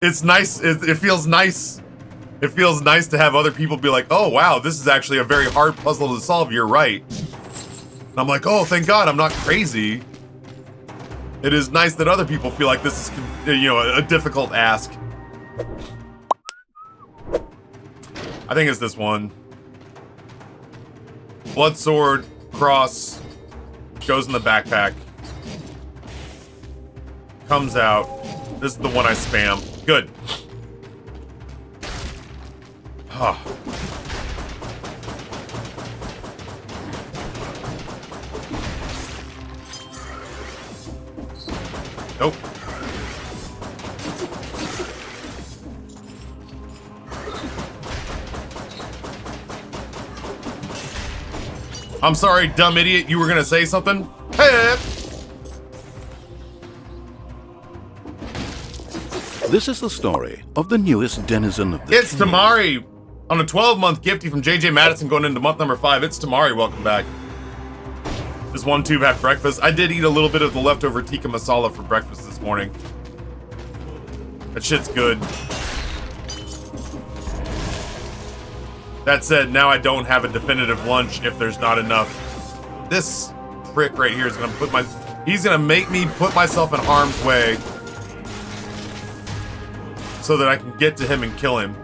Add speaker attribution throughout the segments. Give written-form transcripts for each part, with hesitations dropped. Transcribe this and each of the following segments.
Speaker 1: It's nice. It feels nice. It feels nice to have other people be like, oh, wow, this is actually a very hard puzzle to solve. You're right. And I'm like, oh, thank God I'm not crazy. It is nice that other people feel like this is, a difficult ask. I think it's this one. Blood sword, cross, goes in the backpack. Comes out. This is the one I spam. Good. Nope. I'm sorry, dumb idiot. You were gonna say something? Hey!
Speaker 2: This is the story of the newest denizen of the
Speaker 1: It's
Speaker 2: cave.
Speaker 1: Tamari on a 12-month gifty from JJ Madison going into month number 5. It's Tamari. Welcome back. Does one tube have breakfast? I did eat a little bit of the leftover tikka masala for breakfast this morning. That shit's good. That said, now I don't have a definitive lunch if there's not enough. This prick right here is gonna he's gonna make me put myself in harm's way so that I can get to him and kill him.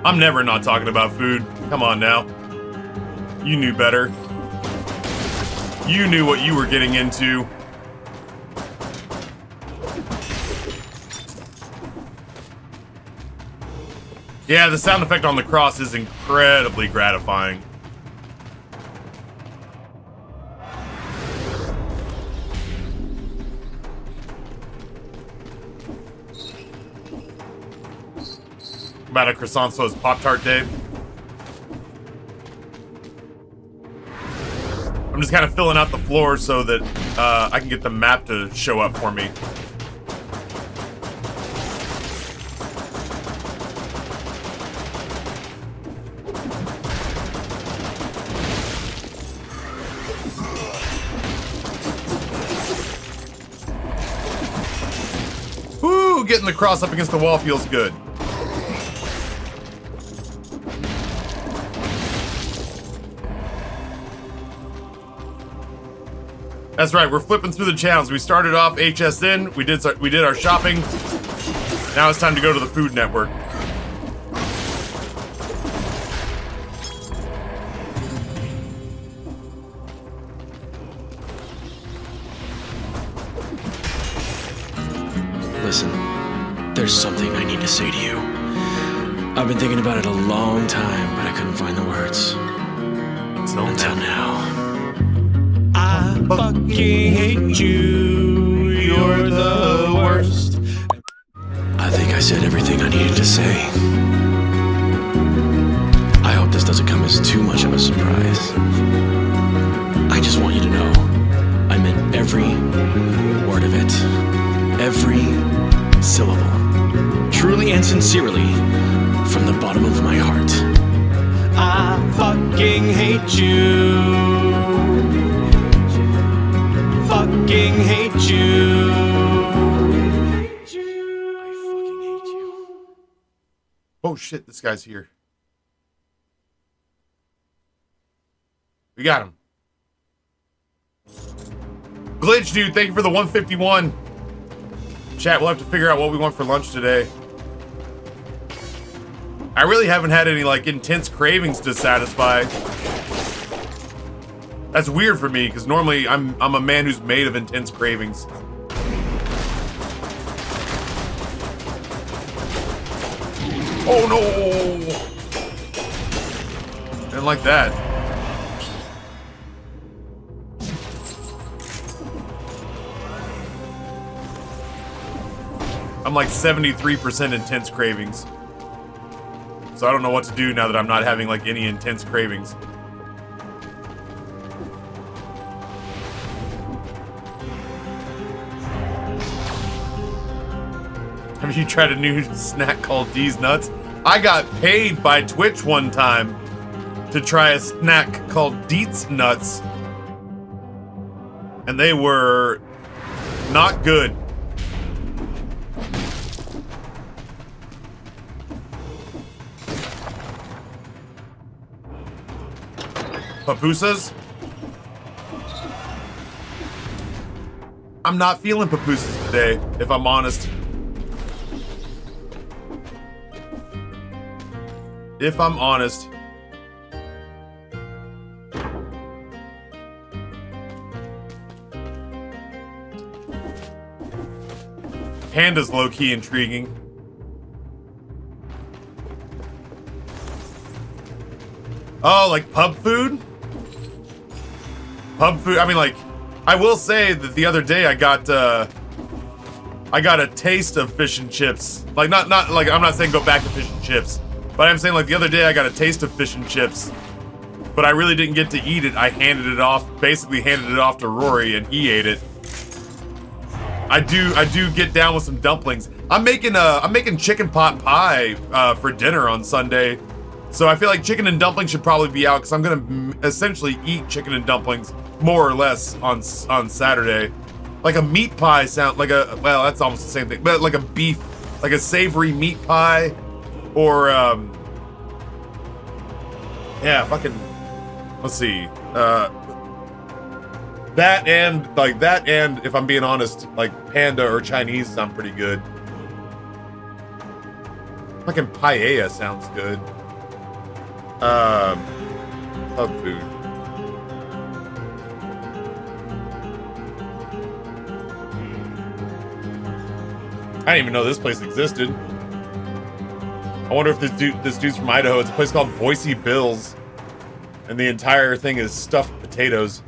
Speaker 1: I'm never not talking about food. Come on now. You knew better. You knew what you were getting into. Yeah, the sound effect on the cross is incredibly gratifying. About a croissant so it's Pop-Tart Day. I'm just kind of filling out the floor so that I can get the map to show up for me. Woo! Getting the cross up against the wall feels good. That's right, we're flipping through the channels. We started off HSN, we did our shopping. Now it's time to go to the Food Network.
Speaker 3: Listen, there's something I need to say to you. I've been thinking about it a long time, but I couldn't find the words. Until now. I fucking hate you. You're the worst. I think I said everything I needed to say. I hope this doesn't come as too much of a surprise. I just want you to know I meant every word of it. Every syllable. Truly and sincerely, from the bottom of my heart. I fucking hate you. Fucking hate you. I fucking hate you.
Speaker 1: Oh shit, this guy's here. We got him. Glitch dude, thank you for the 151. Chat, we'll have to figure out what we want for lunch today. I really haven't had any like intense cravings to satisfy. That's weird for me because normally I'm a man who's made of intense cravings. Oh no! Didn't like that. I'm like 73% intense cravings. So I don't know what to do now that I'm not having like any intense cravings. Have you tried a new snack called D's Nuts? I got paid by Twitch one time to try a snack called Deets Nuts, and they were not good. Pupusas? I'm not feeling pupusas today, if I'm honest. If I'm honest. Panda's low-key intriguing. Oh, like pub food? Pub food, I mean, like, I will say that the other day I got a taste of fish and chips. Like, not like, I'm not saying go back to fish and chips, but I'm saying, like, the other day I got a taste of fish and chips, but I really didn't get to eat it. I basically handed it off to Rory, and he ate it. I do get down with some dumplings. I'm making chicken pot pie for dinner on Sunday, so I feel like chicken and dumplings should probably be out because I'm gonna essentially eat chicken and dumplings more or less on Saturday. Like a meat pie well, that's almost the same thing, but like a beef, like a savory meat pie, or yeah, fucking, let's see, that and if I'm being honest, like panda or Chinese sound pretty good. Fucking paella sounds good. Pub food. I didn't even know this place existed. I wonder if this dude's from Idaho. It's a place called Boise Bill's, and the entire thing is stuffed potatoes.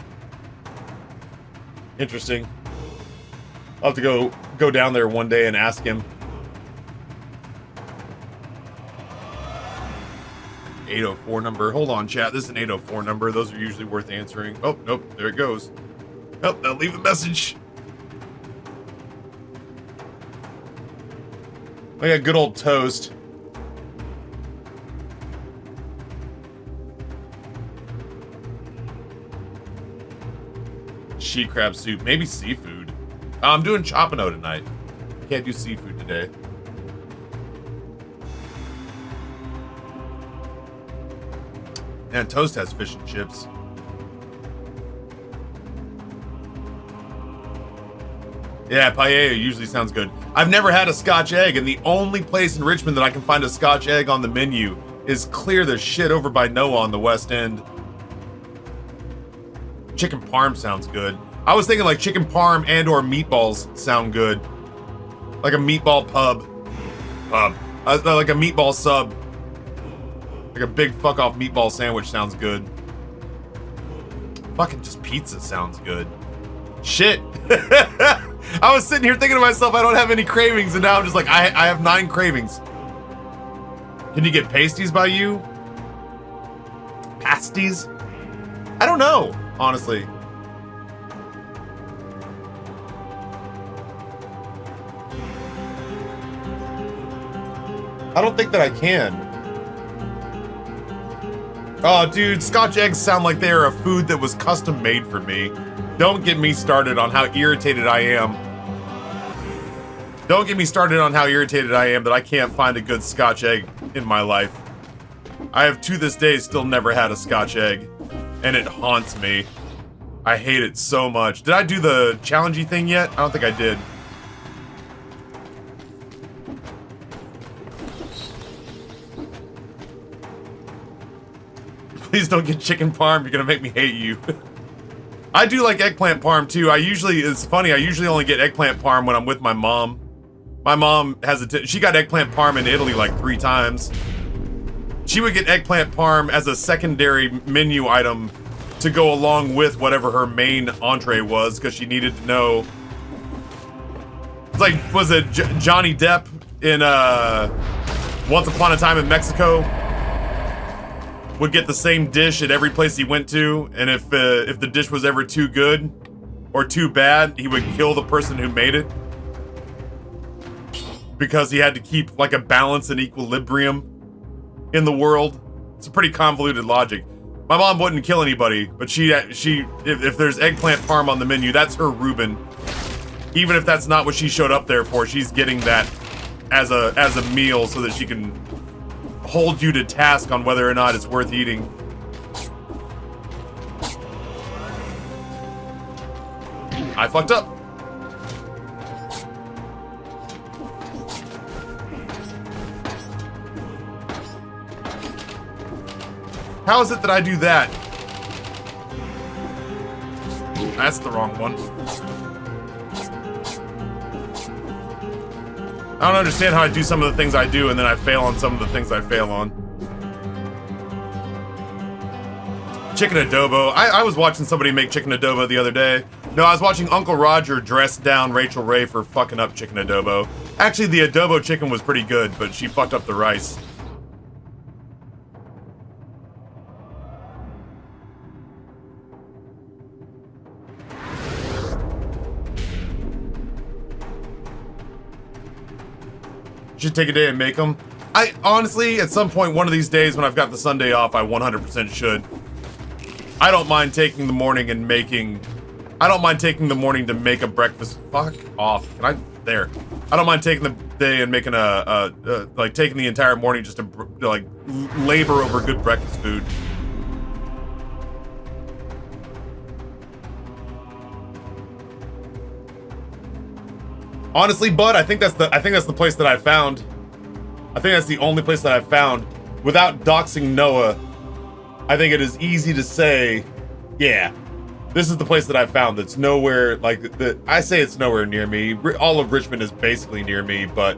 Speaker 1: Interesting. I'll have to go down there one day and ask him. 804 number. Hold on, chat. This is an 804 number. Those are usually worth answering. Oh, nope. There it goes. Oh, they'll leave a message. I got good old toast. She crab soup. Maybe seafood. I'm doing Chopino tonight. Can't do seafood today. And toast has fish and chips. Yeah, paella usually sounds good. I've never had a Scotch egg, and the only place in Richmond that I can find a Scotch egg on the menu is clear the shit over by Noah on the West End. Chicken parm sounds good. I was thinking like chicken parm and or meatballs sound good. Like a meatball pub. Like a meatball sub. Like a big fuck off meatball sandwich sounds good. Fucking just pizza sounds good. Shit. I was sitting here thinking to myself, I don't have any cravings, and now I'm just like, I have 9 cravings. Can you get pasties by you? Pasties? I don't know, honestly. I don't think that I can. Oh, dude, Scotch eggs sound like they are a food that was custom made for me. Don't get me started on how irritated I am. Don't get me started on how irritated I am that I can't find a good Scotch egg in my life. I have to this day still never had a Scotch egg, and it haunts me. I hate it so much. Did I do the challengey thing yet? I don't think I did. Please don't get chicken parm, you're gonna make me hate you. I do like eggplant parm too. It's funny, I usually only get eggplant parm when I'm with my mom. My mom has she got eggplant parm in Italy like 3 times. She would get eggplant parm as a secondary menu item to go along with whatever her main entree was, because she needed to know. It's like, was it Johnny Depp in Once Upon a Time in Mexico? Would get the same dish at every place he went to, and if the dish was ever too good or too bad, he would kill the person who made it, because he had to keep like a balance and equilibrium in the world. It's a pretty convoluted logic. My mom wouldn't kill anybody, but if there's eggplant parm on the menu, that's her Reuben. Even if that's not what she showed up there for, she's getting that as a meal so that she can hold you to task on whether or not it's worth eating. I fucked up. How is it that I do that? That's the wrong one. I don't understand how I do some of the things I do and then I fail on some of the things I fail on. Chicken adobo. I was watching somebody make chicken adobo the other day. No, I was watching Uncle Roger dress down Rachel Ray for fucking up chicken adobo. Actually, the adobo chicken was pretty good, but she fucked up the rice. Should take a day and make them. I honestly, at some point, one of these days when I've got the Sunday off, I 100% should. I don't mind taking the morning and making... I don't mind taking the morning to make a breakfast. Fuck off. Can I... There. I don't mind taking the day and making like, taking the entire morning just to, like, labor over good breakfast food. Honestly, bud, I think that's the place that I found. I think that's the only place that I've found. Without doxing Noah, I think it is easy to say, yeah, this is the place that I found that's nowhere, like, I say it's nowhere near me. All of Richmond is basically near me, but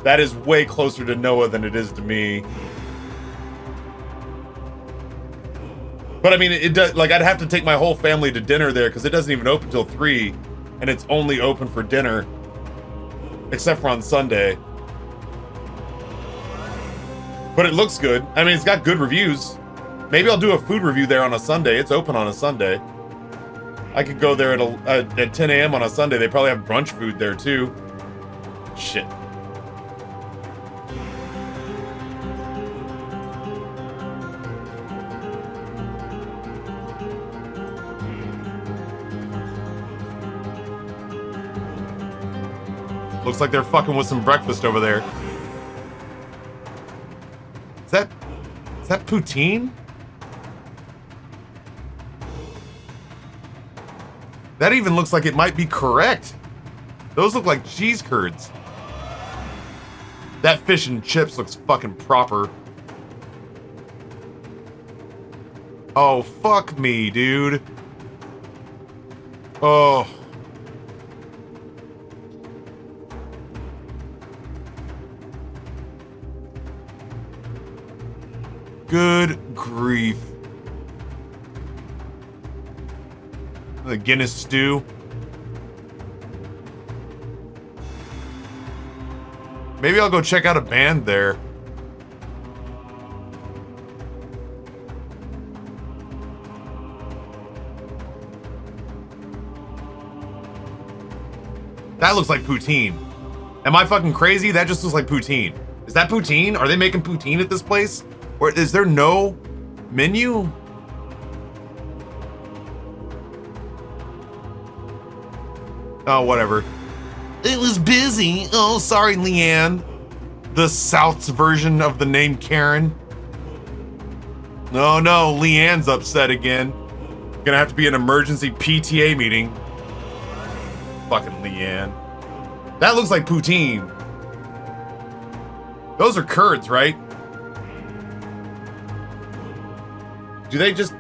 Speaker 1: that is way closer to Noah than it is to me. But I mean, it does, like, I'd have to take my whole family to dinner there because it doesn't even open till 3, and it's only open for dinner. Except for on Sunday. But it looks good. I mean, it's got good reviews. Maybe I'll do a food review there on a Sunday. It's open on a Sunday. I could go there at 10 a.m. on a Sunday. They probably have brunch food there, too. Shit. Looks like they're fucking with some breakfast over there. Is that poutine? That even looks like it might be correct. Those look like cheese curds. That fish and chips looks fucking proper. Oh, fuck me, dude. Oh. Good grief. The Guinness stew. Maybe I'll go check out a band there. That looks like poutine. Am I fucking crazy? That just looks like poutine. Is that poutine? Are they making poutine at this place? Or is there no menu? Oh, whatever. It was busy. Oh, sorry, Leanne. The South's version of the name Karen. No, Leanne's upset again. Gonna have to be an emergency PTA meeting. Fucking Leanne. That looks like poutine. Those are curds, right? Do they just...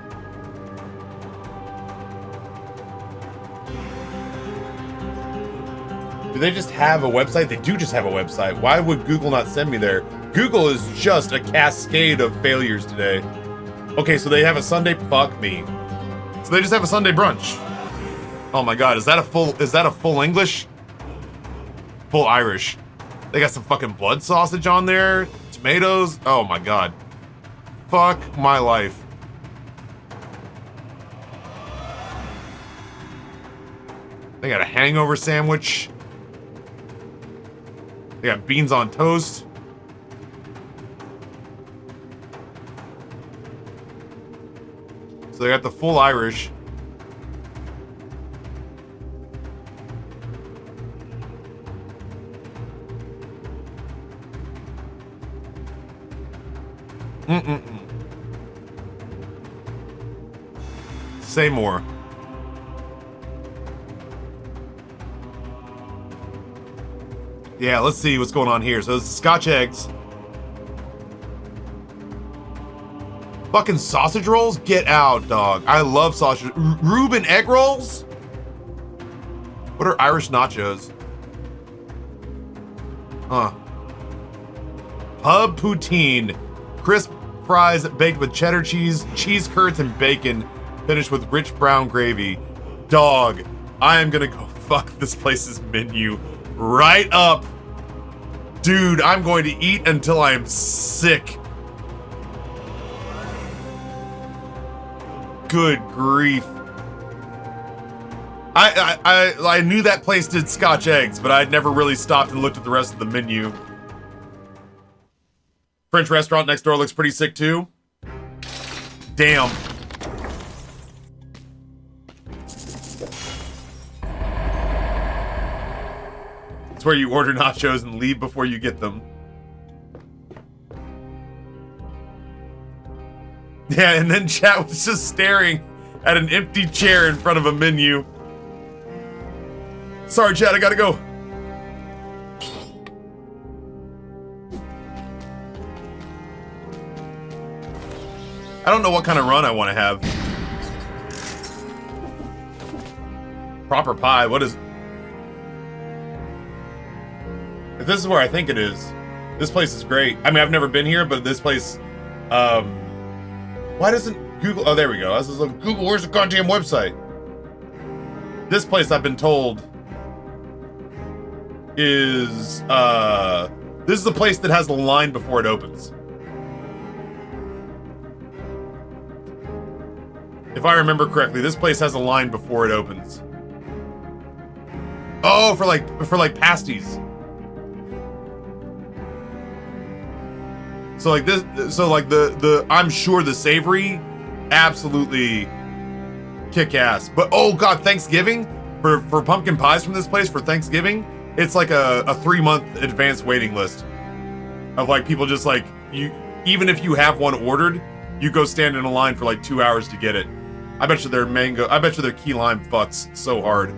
Speaker 1: Do they just have a website? They do just have a website. Why would Google not send me there? Google is just a cascade of failures today. Okay, so they have a Sunday... Fuck me. So they just have a Sunday brunch. Oh my god, is that a full English? Full Irish. They got some fucking blood sausage on there. Tomatoes. Oh my god. Fuck my life. They got a hangover sandwich. They got beans on toast. So they got the full Irish. Say more. Yeah, let's see what's going on here. So it's Scotch eggs. Fucking sausage rolls? Get out, dog. I love sausage. Reuben egg rolls? What are Irish nachos? Huh. Pub poutine. Crisp fries baked with cheddar cheese, cheese curds, and bacon. Finished with rich brown gravy. Dog, I am gonna go fuck this place's menu right up. Dude, I'm going to eat until I am sick. Good grief. I knew that place did Scotch eggs, but I'd never really stopped and looked at the rest of the menu. French restaurant next door looks pretty sick too. Damn. It's where you order nachos and leave before you get them. Yeah, and then chat was just staring at an empty chair in front of a menu. Sorry, chat, I gotta go. I don't know what kind of run I want to have. Proper pie, what is... If this is where I think it is, this place is great. I mean, I've never been here, but this place, why doesn't Google, oh, there we go. I was just like, Google, where's the goddamn website? This place, I've been told, is, this is the place that has the line before it opens. If I remember correctly, this place has a line before it opens. Oh, for like pasties. So like this, so like the I'm sure the savory, absolutely kick ass. But oh god, Thanksgiving for pumpkin pies from this place for Thanksgiving, it's like a 3-month advanced waiting list of like people just like you. Even if you have one ordered, you go stand in a line for like 2 hours to get it. I bet you their mango. I bet you their key lime fucks so hard.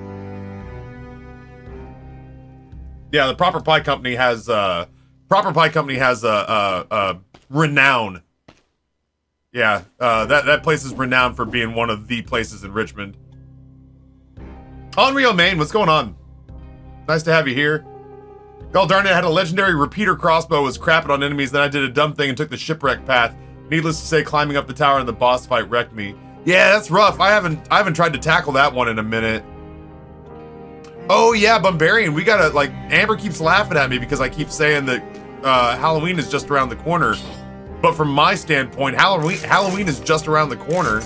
Speaker 1: Yeah, the Proper Pie Company has renown. Yeah, that place is renowned for being one of the places in Richmond. Unreal Maine, what's going on? Nice to have you here. God darn it, I had a legendary repeater crossbow, was crapping on enemies, then I did a dumb thing and took the shipwreck path. Needless to say, climbing up the tower in the boss fight wrecked me. Yeah, that's rough. I haven't tried to tackle that one in a minute. Oh yeah, Bumbarian, we gotta, like, Amber keeps laughing at me because I keep saying that Halloween is just around the corner. But from my standpoint, Halloween is just around the corner.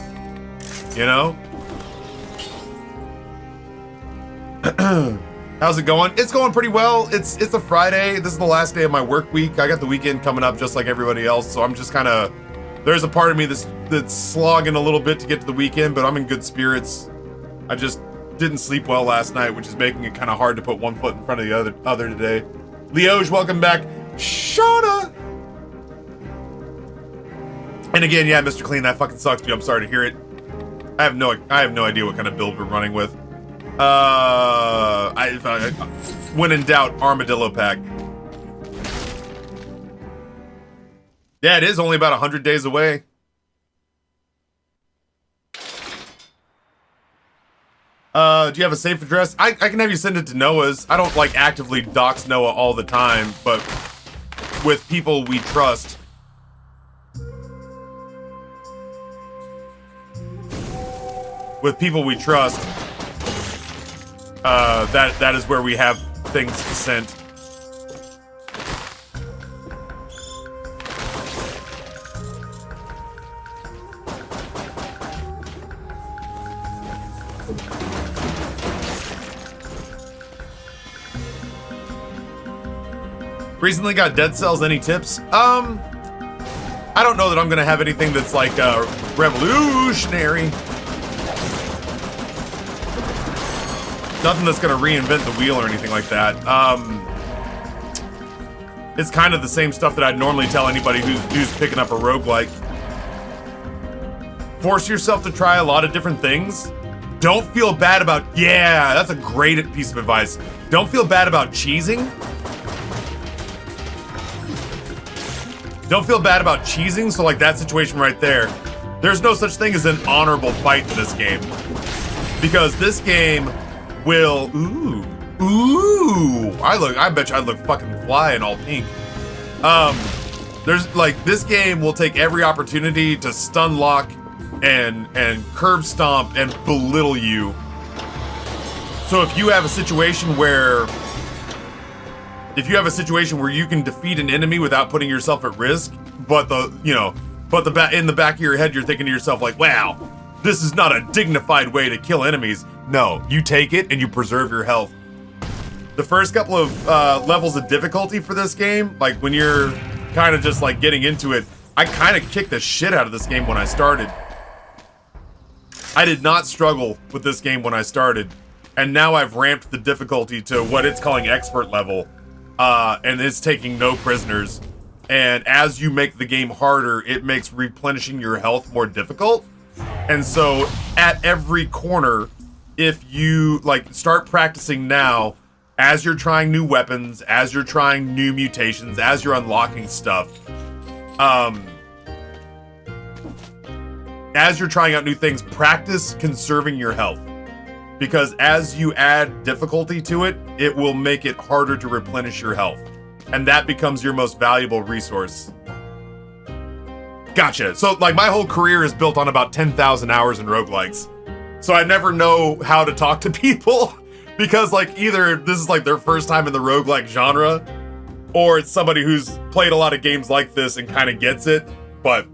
Speaker 1: You know? How's it going? It's going pretty well. It's a Friday. This is the last day of my work week. I got the weekend coming up just like everybody else, so I'm just kind of... There's a part of me that's slogging a little bit to get to the weekend, but I'm in good spirits. I just didn't sleep well last night, which is making it kind of hard to put one foot in front of the other today. Leoge, welcome back. Shauna! And again, yeah, Mr. Clean, that fucking sucks, dude. I'm sorry to hear it. I have no idea what kind of build we're running with. When in doubt, Armadillo Pack. Yeah, it is only about 100 days away. Do you have a safe address? I can have you send it to Noah's. I don't like actively dox Noah all the time, but with people we trust. With people we trust, that is where we have things sent. Recently got Dead Cells, any tips? I don't know that I'm gonna have anything that's like Revolutionary. Nothing that's gonna reinvent the wheel or anything like that. It's kind of the same stuff that I'd normally tell anybody who's picking up a roguelike. Force yourself to try a lot of different things. Don't feel bad about, yeah, that's a great piece of advice. Don't feel bad about cheesing. Don't feel bad about cheesing, so like that situation right there, there's no such thing as an honorable fight in this game. Because this game will, I bet you I'd look fucking fly in all pink. There's like, this game will take every opportunity to stun lock and curb stomp and belittle you. So if you have a situation where you can defeat an enemy without putting yourself at risk, but in the back of your head you're thinking to yourself like, wow, this is not a dignified way to kill enemies. No, you take it and you preserve your health. The first couple of levels of difficulty for this game, like when you're kind of just like getting into it, I kind of kicked the shit out of this game when I started. I did not struggle with this game when I started, and now I've ramped the difficulty to what it's calling expert level, and it's taking no prisoners. And as you make the game harder, it makes replenishing your health more difficult. And so at every corner, if you like start practicing now, as you're trying new weapons, as you're trying new mutations, as you're unlocking stuff, as you're trying out new things, practice conserving your health. Because as you add difficulty to it, it will make it harder to replenish your health. And that becomes your most valuable resource. Gotcha. So like my whole career is built on about 10,000 hours in roguelikes. So I never know how to talk to people because like either this is like their first time in the roguelike genre, or it's somebody who's played a lot of games like this and kind of gets it. But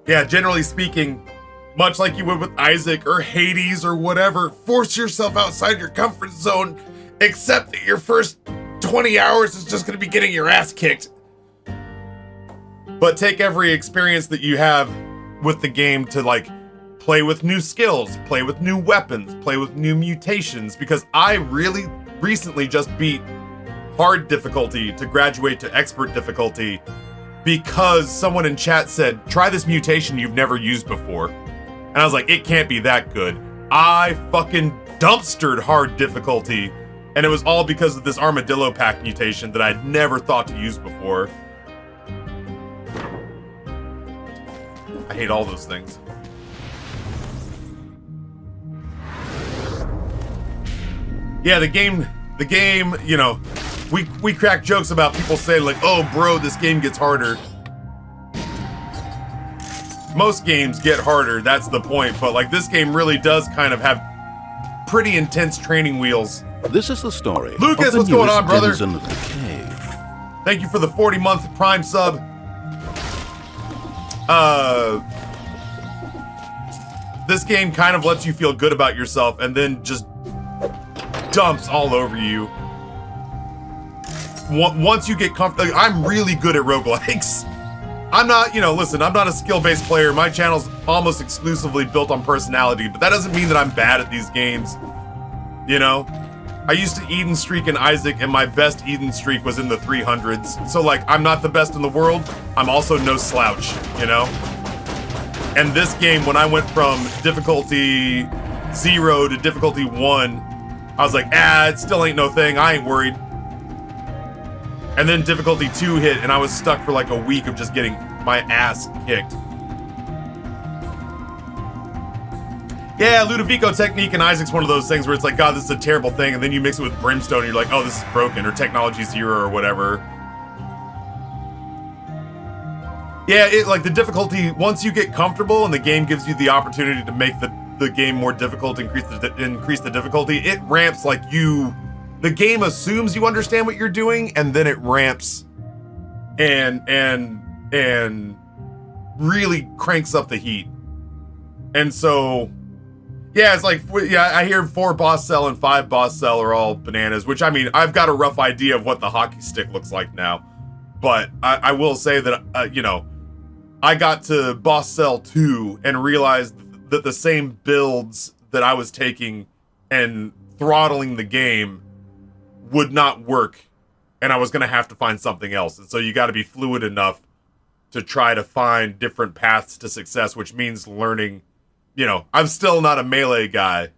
Speaker 1: yeah, generally speaking, much like you would with Isaac or Hades or whatever, force yourself outside your comfort zone, accept that your first 20 hours is just going to be getting your ass kicked. But take every experience that you have with the game to like play with new skills, play with new weapons, play with new mutations, because I really recently just beat hard difficulty to graduate to expert difficulty because someone in chat said, try this mutation you've never used before. And I was like, it can't be that good. I fucking dumpstered hard difficulty, and it was all because of this armadillo pack mutation that I'd never thought to use before. I hate all those things. Yeah, the game, you know, we crack jokes about people saying like, oh bro, this game gets harder. Most games get harder, that's the point, but like this game really does kind of have pretty intense training wheels.
Speaker 2: This is the story.
Speaker 1: Lucas,
Speaker 2: of the
Speaker 1: what's going on, brother?
Speaker 2: denizen of the cave.
Speaker 1: Thank you for the 40-month Prime sub. This game kind of lets you feel good about yourself and then just dumps all over you. Once you get comfortable, I'm really good at roguelikes. I'm not, you know, listen, I'm not a skill-based player. My channel's almost exclusively built on personality, but that doesn't mean that I'm bad at these games. You know? I used to Eden streak in Isaac, and my best Eden streak was in the 300s. So, like, I'm not the best in the world. I'm also no slouch, you know? And this game, when I went from difficulty 0 to difficulty 1, I was like, it still ain't no thing. I ain't worried. And then difficulty 2 hit, and I was stuck for like a week of just getting my ass kicked. Yeah, Ludovico technique in Isaac's one of those things where it's like, God, this is a terrible thing, and then you mix it with Brimstone, and you're like, oh, this is broken, or Technology 0, or whatever. Yeah, like the difficulty, once you get comfortable and the game gives you the opportunity to make the game more difficult, increase the difficulty, it ramps like you... The game assumes you understand what you're doing, and then it ramps and really cranks up the heat. And so, yeah, it's like, yeah, I hear 4 boss cell and 5 boss cell are all bananas, which, I mean, I've got a rough idea of what the hockey stick looks like now. But I will say that, you know, I got to Boss Cell 2 and realized that the same builds that I was taking and throttling the game would not work, and I was going to have to find something else. And so you got to be fluid enough to try to find different paths to success, which means learning, you know, I'm still not a melee guy.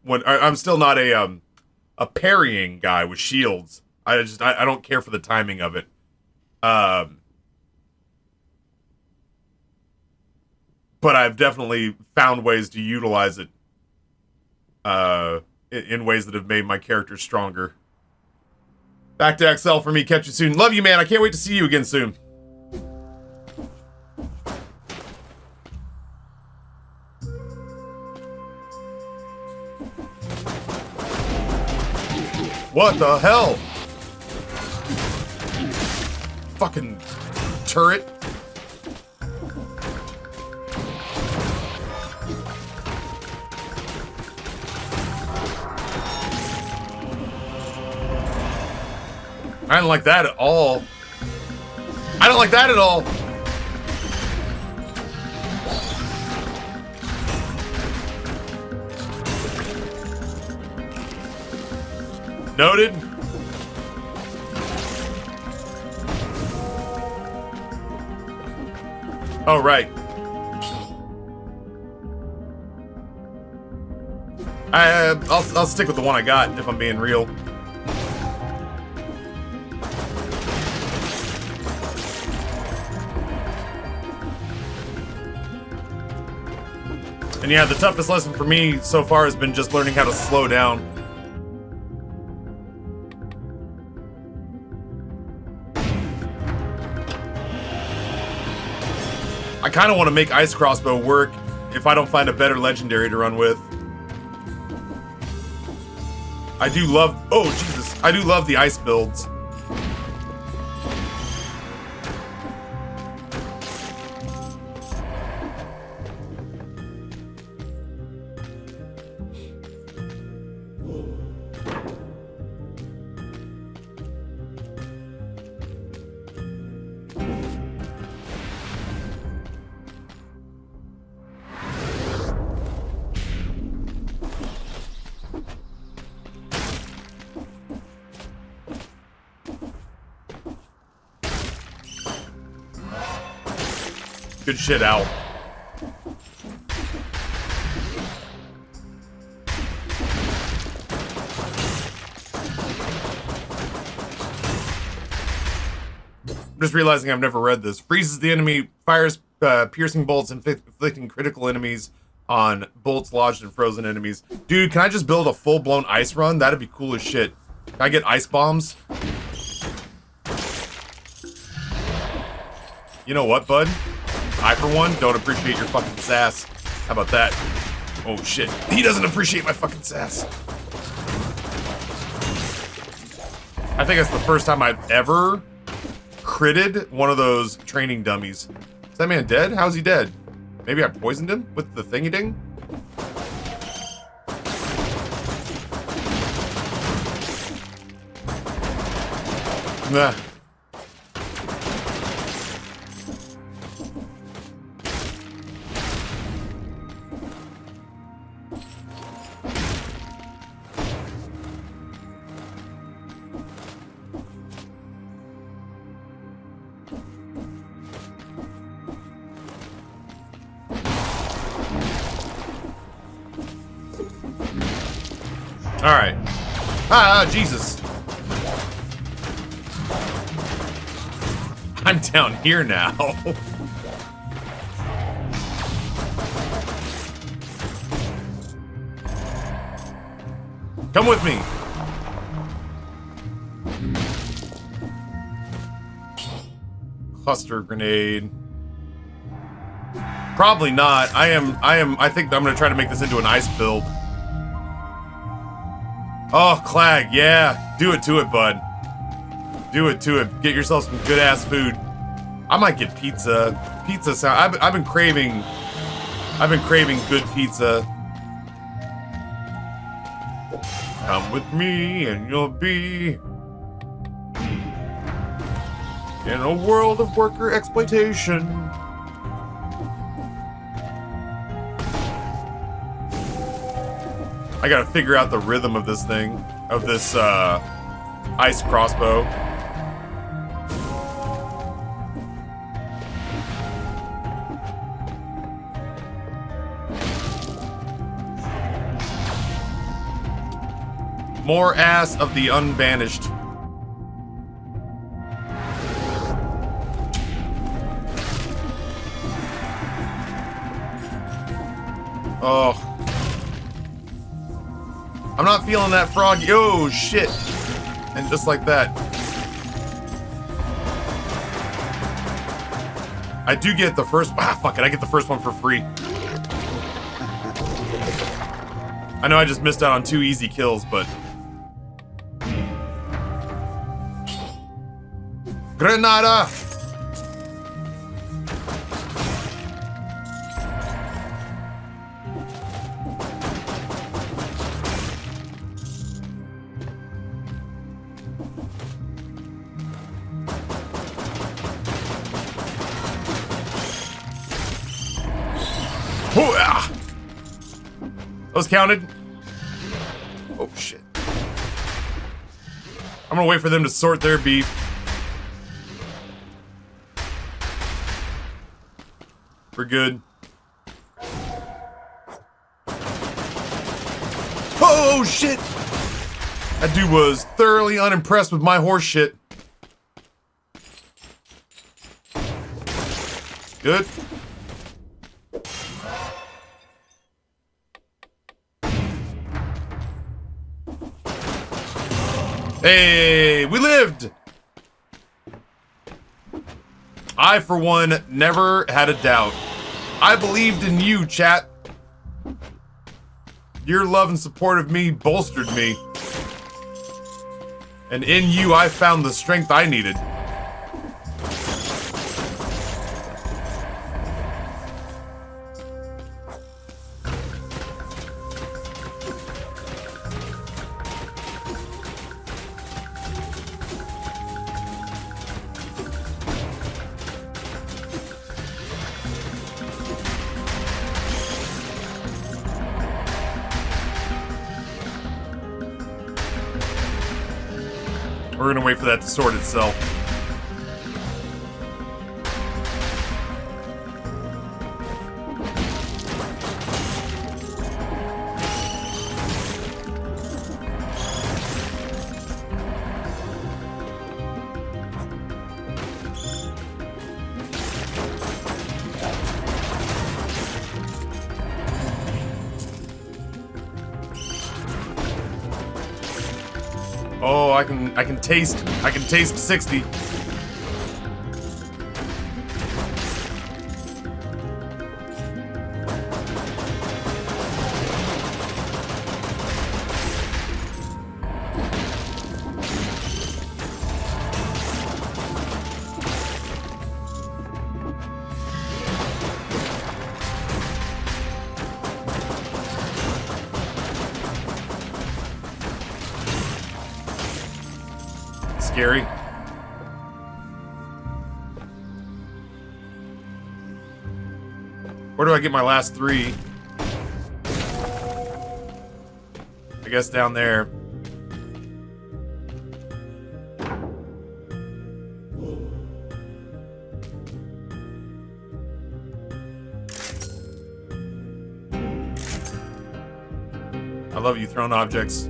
Speaker 1: I'm still not a parrying guy with shields. I don't care for the timing of it. But I've definitely found ways to utilize it in ways that have made my character stronger. Back to XL for me. Catch you soon. Love you, man. I can't wait to see you again soon. What the hell? Fucking turret. I don't like that at all. I don't like that at all. Noted. Oh, right. I'll stick with the one I got if I'm being real. And yeah, the toughest lesson for me so far has been just learning how to slow down. I kind of want to make Ice Crossbow work if I don't find a better legendary to run with. I do love... Oh, Jesus. I do love the ice builds. Good shit, Owl. I'm just realizing I've never read this. Freezes the enemy, fires piercing bolts, inflicting critical enemies on bolts lodged in frozen enemies. Dude, can I just build a full-blown ice run? That'd be cool as shit. Can I get ice bombs? You know what, bud? I, for one, don't appreciate your fucking sass. How about that? Oh, shit. He doesn't appreciate my fucking sass. I think that's the first time I've ever critted one of those training dummies. Is that man dead? How's he dead? Maybe I poisoned him with the thingy-ding? Nah. Alright. Ah, Jesus. I'm down here now. Come with me. Cluster grenade. Probably not. I think I'm gonna try to make this into an ice build. Oh, Clag, yeah. Do it to it, bud. Do it to it. Get yourself some good-ass food. I might get pizza. Pizza sound... I've been craving good pizza. Come with me and you'll be in a world of worker exploitation. I gotta figure out the rhythm of this thing, of this ice crossbow. More ass of the unbanished. Oh. I'm not feeling that frog. Oh, shit. And just like that. I do get the first... Ah, fuck it. I get the first one for free. I know I just missed out on 2 easy kills, but... Grenada! Hoo-ah! Those counted? Oh, shit. I'm gonna wait for them to sort their beef. We're good. Oh, shit! That dude was thoroughly unimpressed with my horse shit. Good. Hey, we lived! I, for one, never had a doubt. I believed in you, chat. Your love and support of me bolstered me. And in you, I found the strength I needed. We're gonna wait for that to sort itself. Oh, I can taste 60. Scary. Where do I get my last 3? I guess down there. I love you, thrown objects.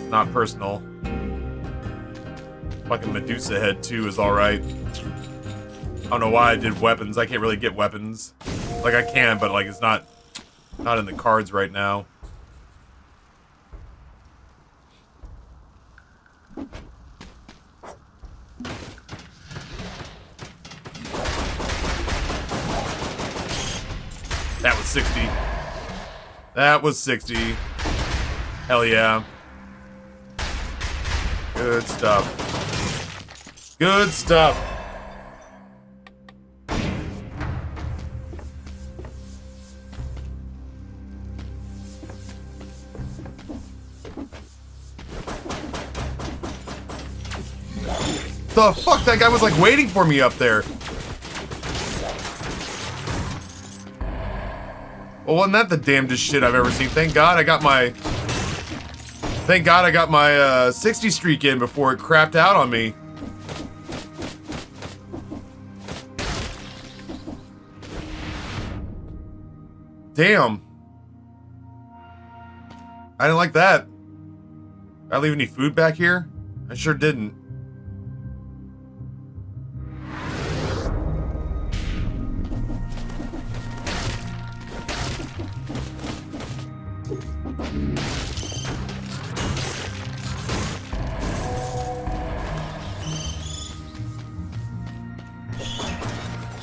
Speaker 1: Not personal. Fucking Medusa head too is alright. I don't know why I did weapons. I can't really get weapons. Like I can, but like it's not in the cards right now. That was 60. That was 60. Hell yeah. Good stuff. Good stuff. The fuck? That guy was like waiting for me up there. Well, wasn't that the damnedest shit I've ever seen? Thank God I got my 60 streak in before it crapped out on me. Damn. I didn't like that. Did I leave any food back here? I sure didn't.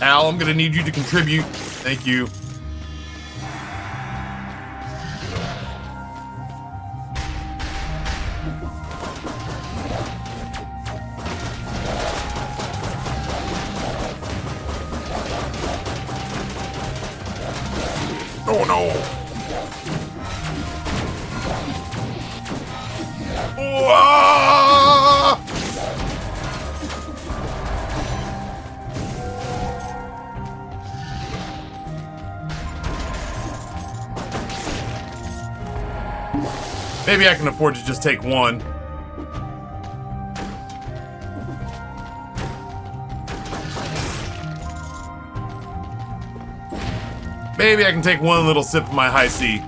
Speaker 1: Al, I'm gonna need you to contribute. Thank you. Oh no! Ah! Maybe I can afford to just take one. Maybe I can take one little sip of my high C.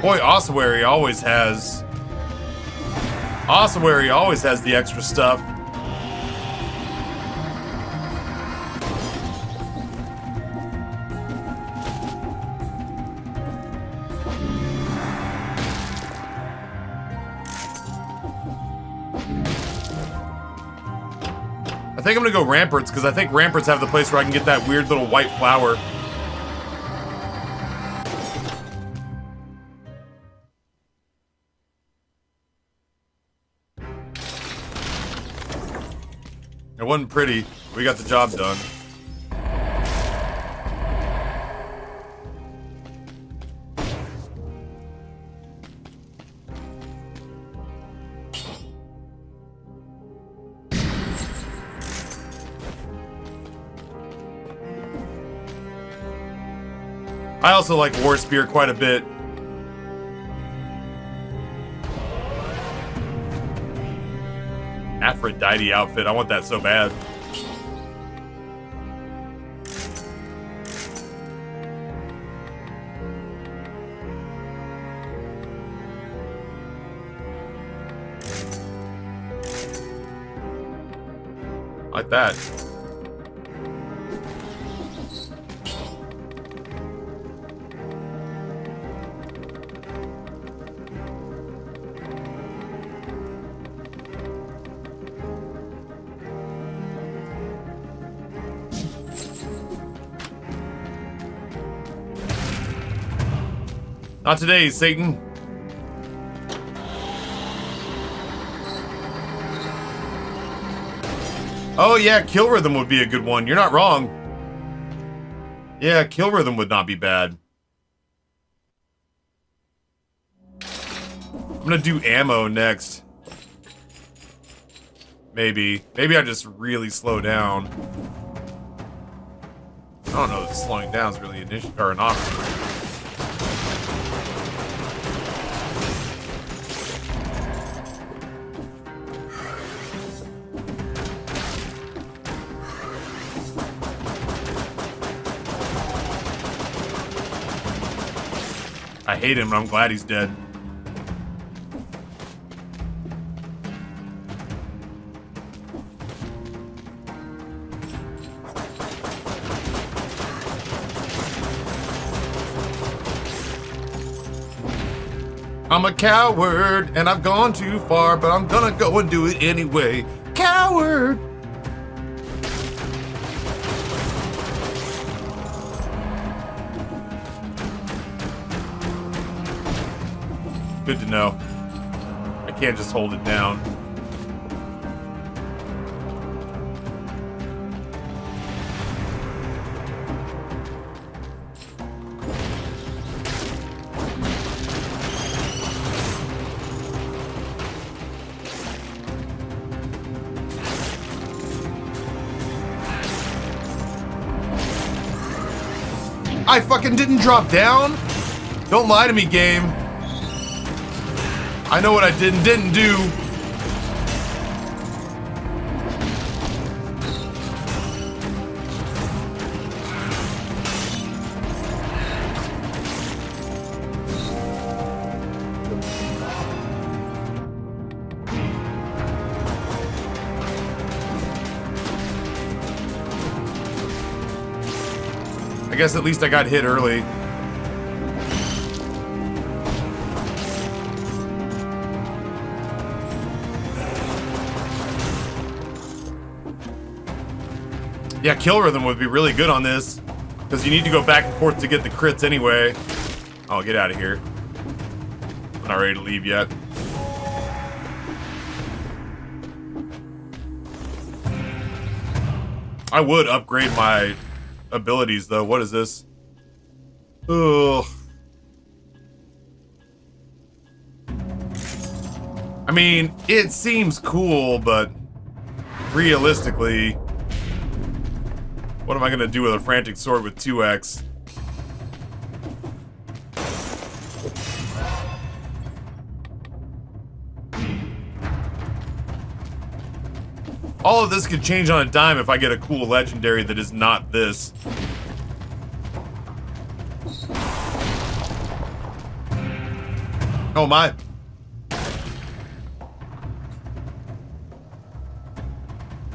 Speaker 1: Boy, Ossuary always has the extra stuff. I think I'm gonna go Ramparts, because I think Ramparts have the place where I can get that weird little white flower. It wasn't pretty. We got the job done. I also like War Spear quite a bit. Aphrodite outfit, I want that so bad. Like that. Not today, Satan. Oh yeah, Kill Rhythm would be a good one. You're not wrong. Yeah, Kill Rhythm would not be bad. I'm gonna do ammo next. Maybe. Maybe I just really slow down. I don't know if slowing down is really an issue or an option. I hate him, and I'm glad he's dead. I'm a coward, and I've gone too far, but I'm gonna go and do it anyway. Coward! Good to know. I can't just hold it down. I fucking didn't drop down. Don't lie to me, game. I know what I did and didn't do. I guess at least I got hit early. Yeah, kill rhythm would be really good on this, because you need to go back and forth to get the crits anyway. Oh, get out of here. I'm not ready to leave yet. I would upgrade my abilities, though. What is this? Ugh. I mean, it seems cool, but realistically, what am I gonna do with a frantic sword with 2x? All of this could change on a dime if I get a cool legendary that is not this. Oh my.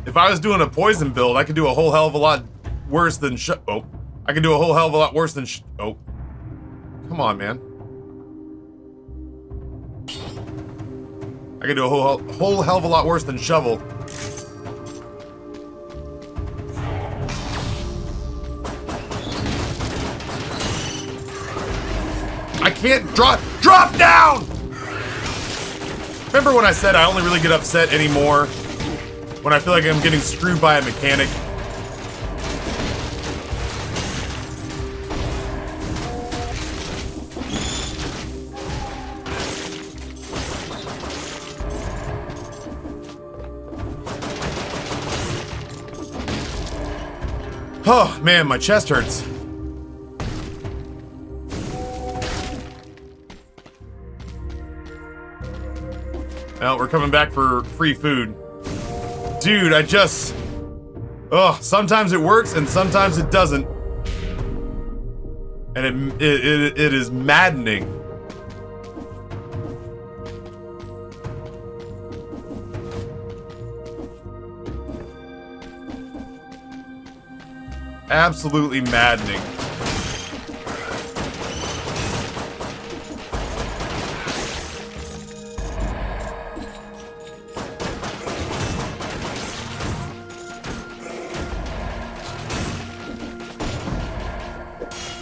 Speaker 1: If I was doing a poison build, I could do a whole hell of a lot worse than I can do a whole hell of a lot worse than come on, man. I can do a whole hell of a lot worse than shovel. I can't drop down! Remember when I said I only really get upset anymore when I feel like I'm getting screwed by a mechanic? Oh, man, my chest hurts. Well, we're coming back for free food. Dude, sometimes it works and sometimes it doesn't. And it is maddening. Absolutely maddening.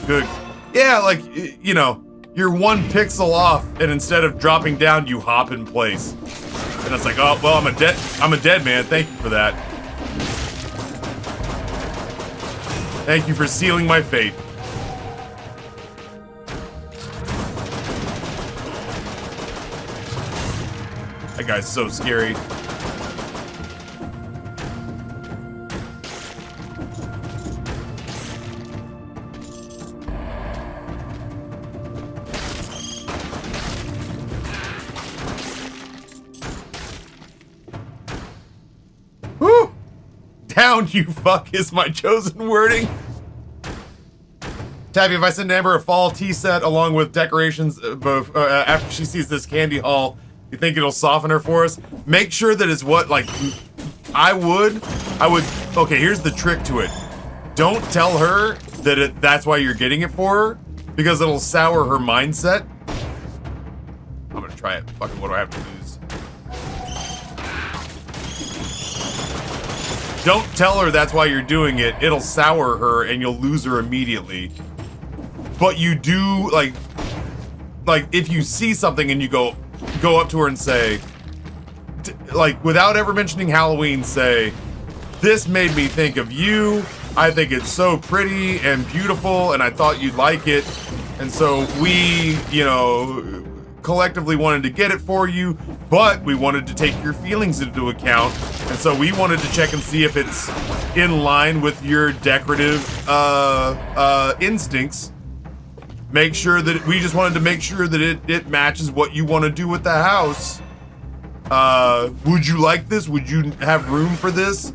Speaker 1: Good. Yeah, like, you know, you're one pixel off, and instead of dropping down, you hop in place. And it's like, oh, well, I'm a dead man. Thank you for that. Thank you for sealing my fate. That guy's so scary. Woo! Down, you fuck, is my chosen wording. Taffy, if I send Amber a fall tea set along with decorations after she sees this candy haul, you think it'll soften her for us? Make sure that it's what, like, I would, okay, here's the trick to it. Don't tell her that that's why you're getting it for her, because it'll sour her mindset. I'm gonna try it. Fucking, what do I have to lose? Don't tell her that's why you're doing it. It'll sour her and you'll lose her immediately. But you do, like if you see something and you go up to her and say, like, without ever mentioning Halloween, say, this made me think of you. I think it's so pretty and beautiful and I thought you'd like it. And so we, you know, collectively wanted to get it for you, but we wanted to take your feelings into account. And so we wanted to check and see if it's in line with your decorative instincts. Make sure that we just wanted to make sure that it matches what you want to do with the house. Would you like this? Would you have room for this?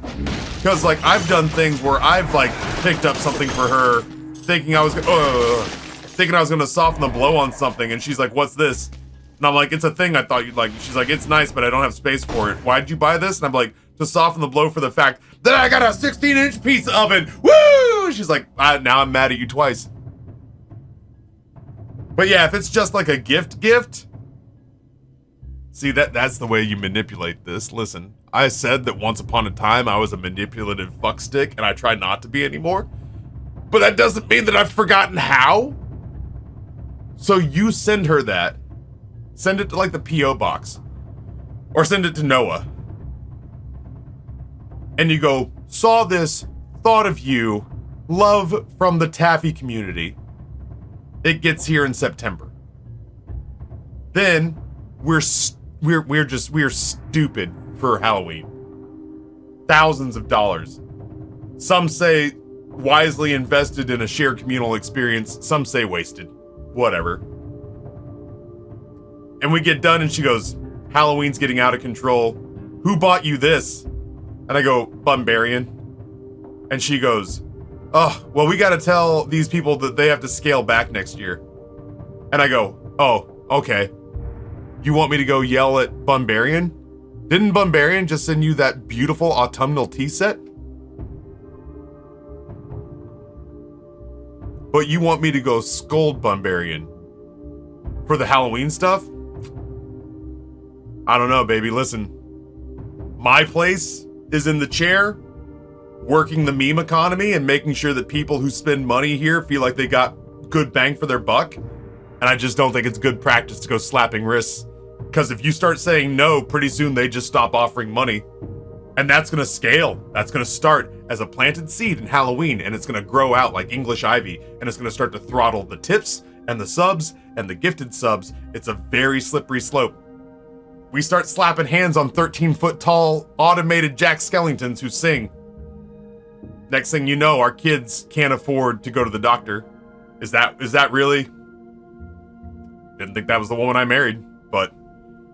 Speaker 1: Because like I've done things where I've like picked up something for her, thinking I was gonna soften the blow on something, and she's like, "What's this?" And I'm like, "It's a thing I thought you'd like." She's like, "It's nice, but I don't have space for it." Why'd you buy this? And I'm like, to soften the blow for the fact that I got a 16-inch pizza oven. Woo! She's like, now I'm mad at you twice. But yeah, if it's just like a gift. See, that's the way you manipulate this. Listen, I said that once upon a time I was a manipulative fuckstick, and I try not to be anymore. But that doesn't mean that I've forgotten how. So you send her that. Send it to like the P.O. box. Or send it to Noah. And you go, saw this, thought of you, love from the Taffy community. It gets here in September. Then we're stupid for Halloween. Thousands of dollars. Some say wisely invested in a shared communal experience. Some say wasted. Whatever. And we get done and she goes, Halloween's getting out of control. Who bought you this? And I go, Bumbarian. And she goes, oh, well, we gotta tell these people that they have to scale back next year. And I go, oh, okay. You want me to go yell at Bumbarian? Didn't Bumbarian just send you that beautiful autumnal tea set? But you want me to go scold Bumbarian for the Halloween stuff? I don't know, baby. Listen, my place is in the chair, working the meme economy and making sure that people who spend money here feel like they got good bang for their buck. And I just don't think it's good practice to go slapping wrists. Because if you start saying no, pretty soon they just stop offering money. And that's going to scale. That's going to start as a planted seed in Halloween, and it's going to grow out like English ivy, and it's going to start to throttle the tips and the subs and the gifted subs. It's a very slippery slope. We start slapping hands on 13-foot tall automated Jack Skellingtons who sing. Next thing you know, our kids can't afford to go to the doctor. Is that really? Didn't think that was the woman I married, but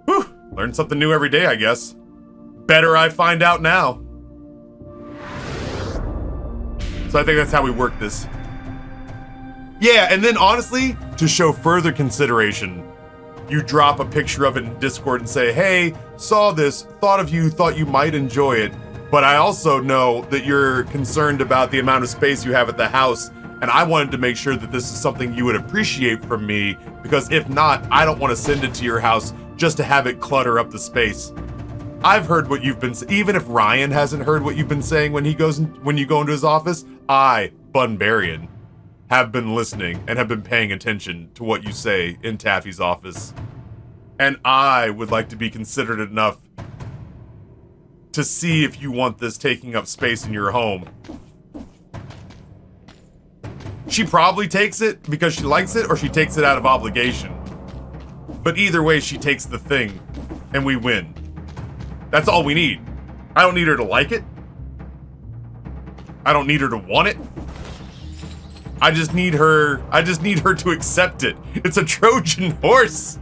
Speaker 1: whew, learn something new every day, I guess. Better I find out now. So I think that's how we work this. Yeah, and then honestly, to show further consideration, you drop a picture of it in Discord and say, hey, saw this, thought of you, thought you might enjoy it, but I also know that you're concerned about the amount of space you have at the house, and I wanted to make sure that this is something you would appreciate from me, because if not, I don't want to send it to your house just to have it clutter up the space. I've heard what you've been saying. Even if Ryan hasn't heard what you've been saying when you go into his office, I, Bunbarian, have been listening and have been paying attention to what you say in Taffy's office. And I would like to be considerate enough to see if you want this taking up space in your home. She probably takes it because she likes it, or she takes it out of obligation. But either way, she takes the thing, and we win. That's all we need. I don't need her to like it. I don't need her to want it. I just need her to accept it. It's a Trojan horse.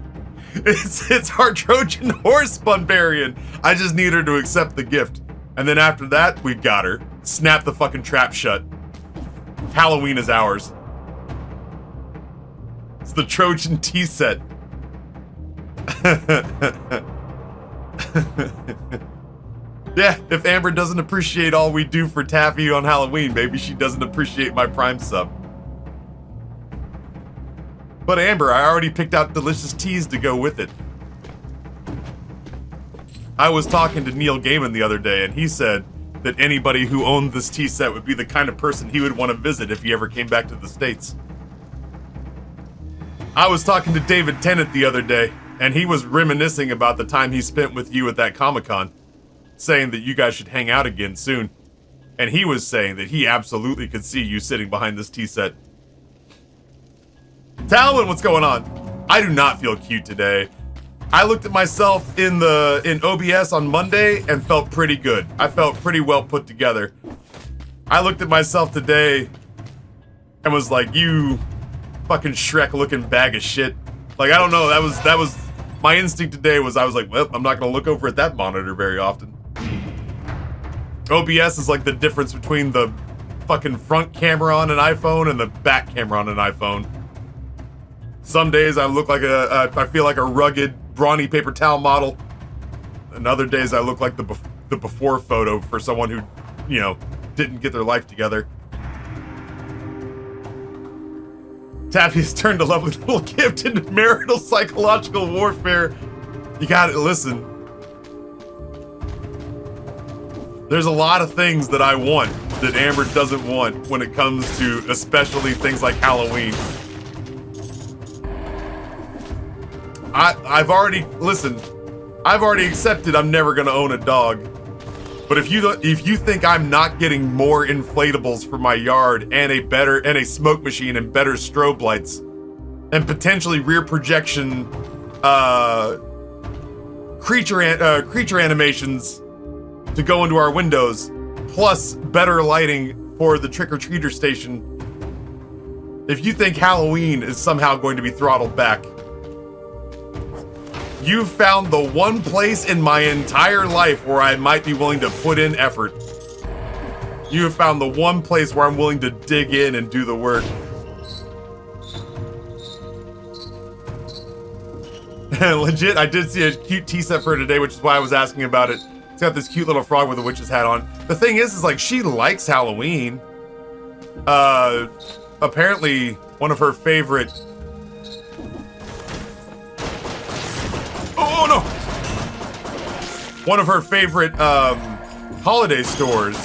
Speaker 1: It's our Trojan horse, Bunbarian. I just need her to accept the gift. And then after that, we've got her. Snap the fucking trap shut. Halloween is ours. It's the Trojan tea set. Yeah, if Amber doesn't appreciate all we do for Taffy on Halloween, maybe she doesn't appreciate my Prime sub. But Amber, I already picked out delicious teas to go with it. I was talking to Neil Gaiman the other day, and he said that anybody who owned this tea set would be the kind of person he would want to visit if he ever came back to the States. I was talking to David Tennant the other day, and he was reminiscing about the time he spent with you at that Comic-Con, saying that you guys should hang out again soon. And he was saying that he absolutely could see you sitting behind this tea set. Talwin, what's going on? I do not feel cute today. I looked at myself in OBS on Monday and felt pretty good. I felt pretty well put together. I looked at myself today and was like, you fucking Shrek looking bag of shit. Like, I don't know, that was my instinct today was I was like, well, I'm not gonna look over at that monitor very often. OBS is like the difference between the fucking front camera on an iPhone and the back camera on an iPhone. Some days I look like I feel like a rugged, brawny paper towel model. And other days I look like the before photo for someone who, you know, didn't get their life together. Taffy has turned a lovely little gift into marital psychological warfare. You gotta listen. There's a lot of things that I want that Amber doesn't want when it comes to especially things like Halloween. I've already accepted I'm never gonna own a dog. But if you think I'm not getting more inflatables for my yard and a smoke machine and better strobe lights and potentially rear projection creature animations to go into our windows, plus better lighting for the trick-or-treater station, if you think Halloween is somehow going to be throttled back, you've found the one place in my entire life where I might be willing to put in effort. You have found the one place where I'm willing to dig in and do the work. Legit, I did see a cute tea set for her today, which is why I was asking about it. It's got this cute little frog with a witch's hat on. The thing is like, she likes Halloween. Apparently, one of her favorite... Oh, no! One of her favorite, holiday stores.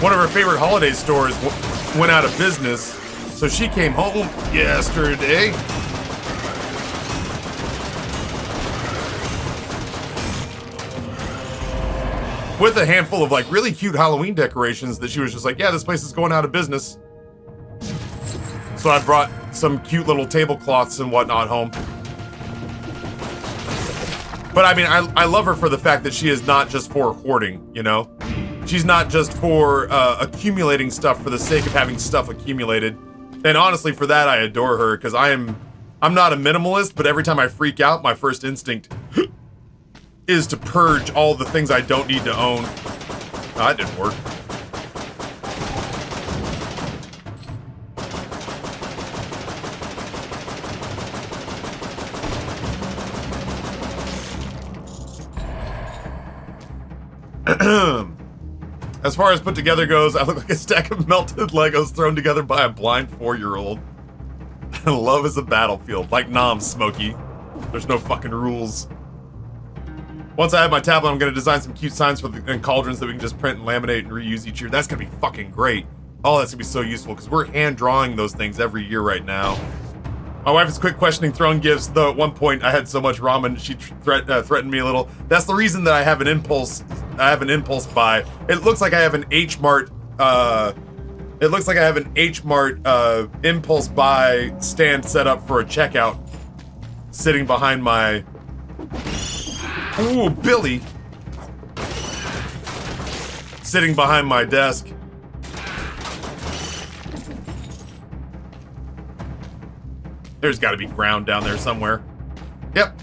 Speaker 1: One of her favorite holiday stores went out of business, so she came home yesterday. With a handful of like really cute Halloween decorations that she was just like, yeah, this place is going out of business. So I brought some cute little tablecloths and whatnot home. But I mean, I love her for the fact that she is not just for hoarding, you know? She's not just for accumulating stuff for the sake of having stuff accumulated. And honestly, for that, I adore her, because I'm not a minimalist, but every time I freak out, my first instinct is to purge all the things I don't need to own. Oh, that didn't work. As far as put together goes, I look like a stack of melted Legos thrown together by a blind 4-year-old. Love is a battlefield, like Nom, Smokey. There's no fucking rules. Once I have my tablet, I'm gonna design some cute signs for and cauldrons that we can just print and laminate and reuse each year. That's gonna be fucking great. Oh, that's gonna be so useful, because we're hand drawing those things every year right now. My wife is quick questioning throne gifts, though at one point I had so much ramen, she threatened me a little. That's the reason that I have an impulse buy. It looks like I have an H-Mart, impulse buy stand set up for a checkout, sitting behind my... Ooh, Billy! Sitting behind my desk. There's gotta be ground down there somewhere. Yep.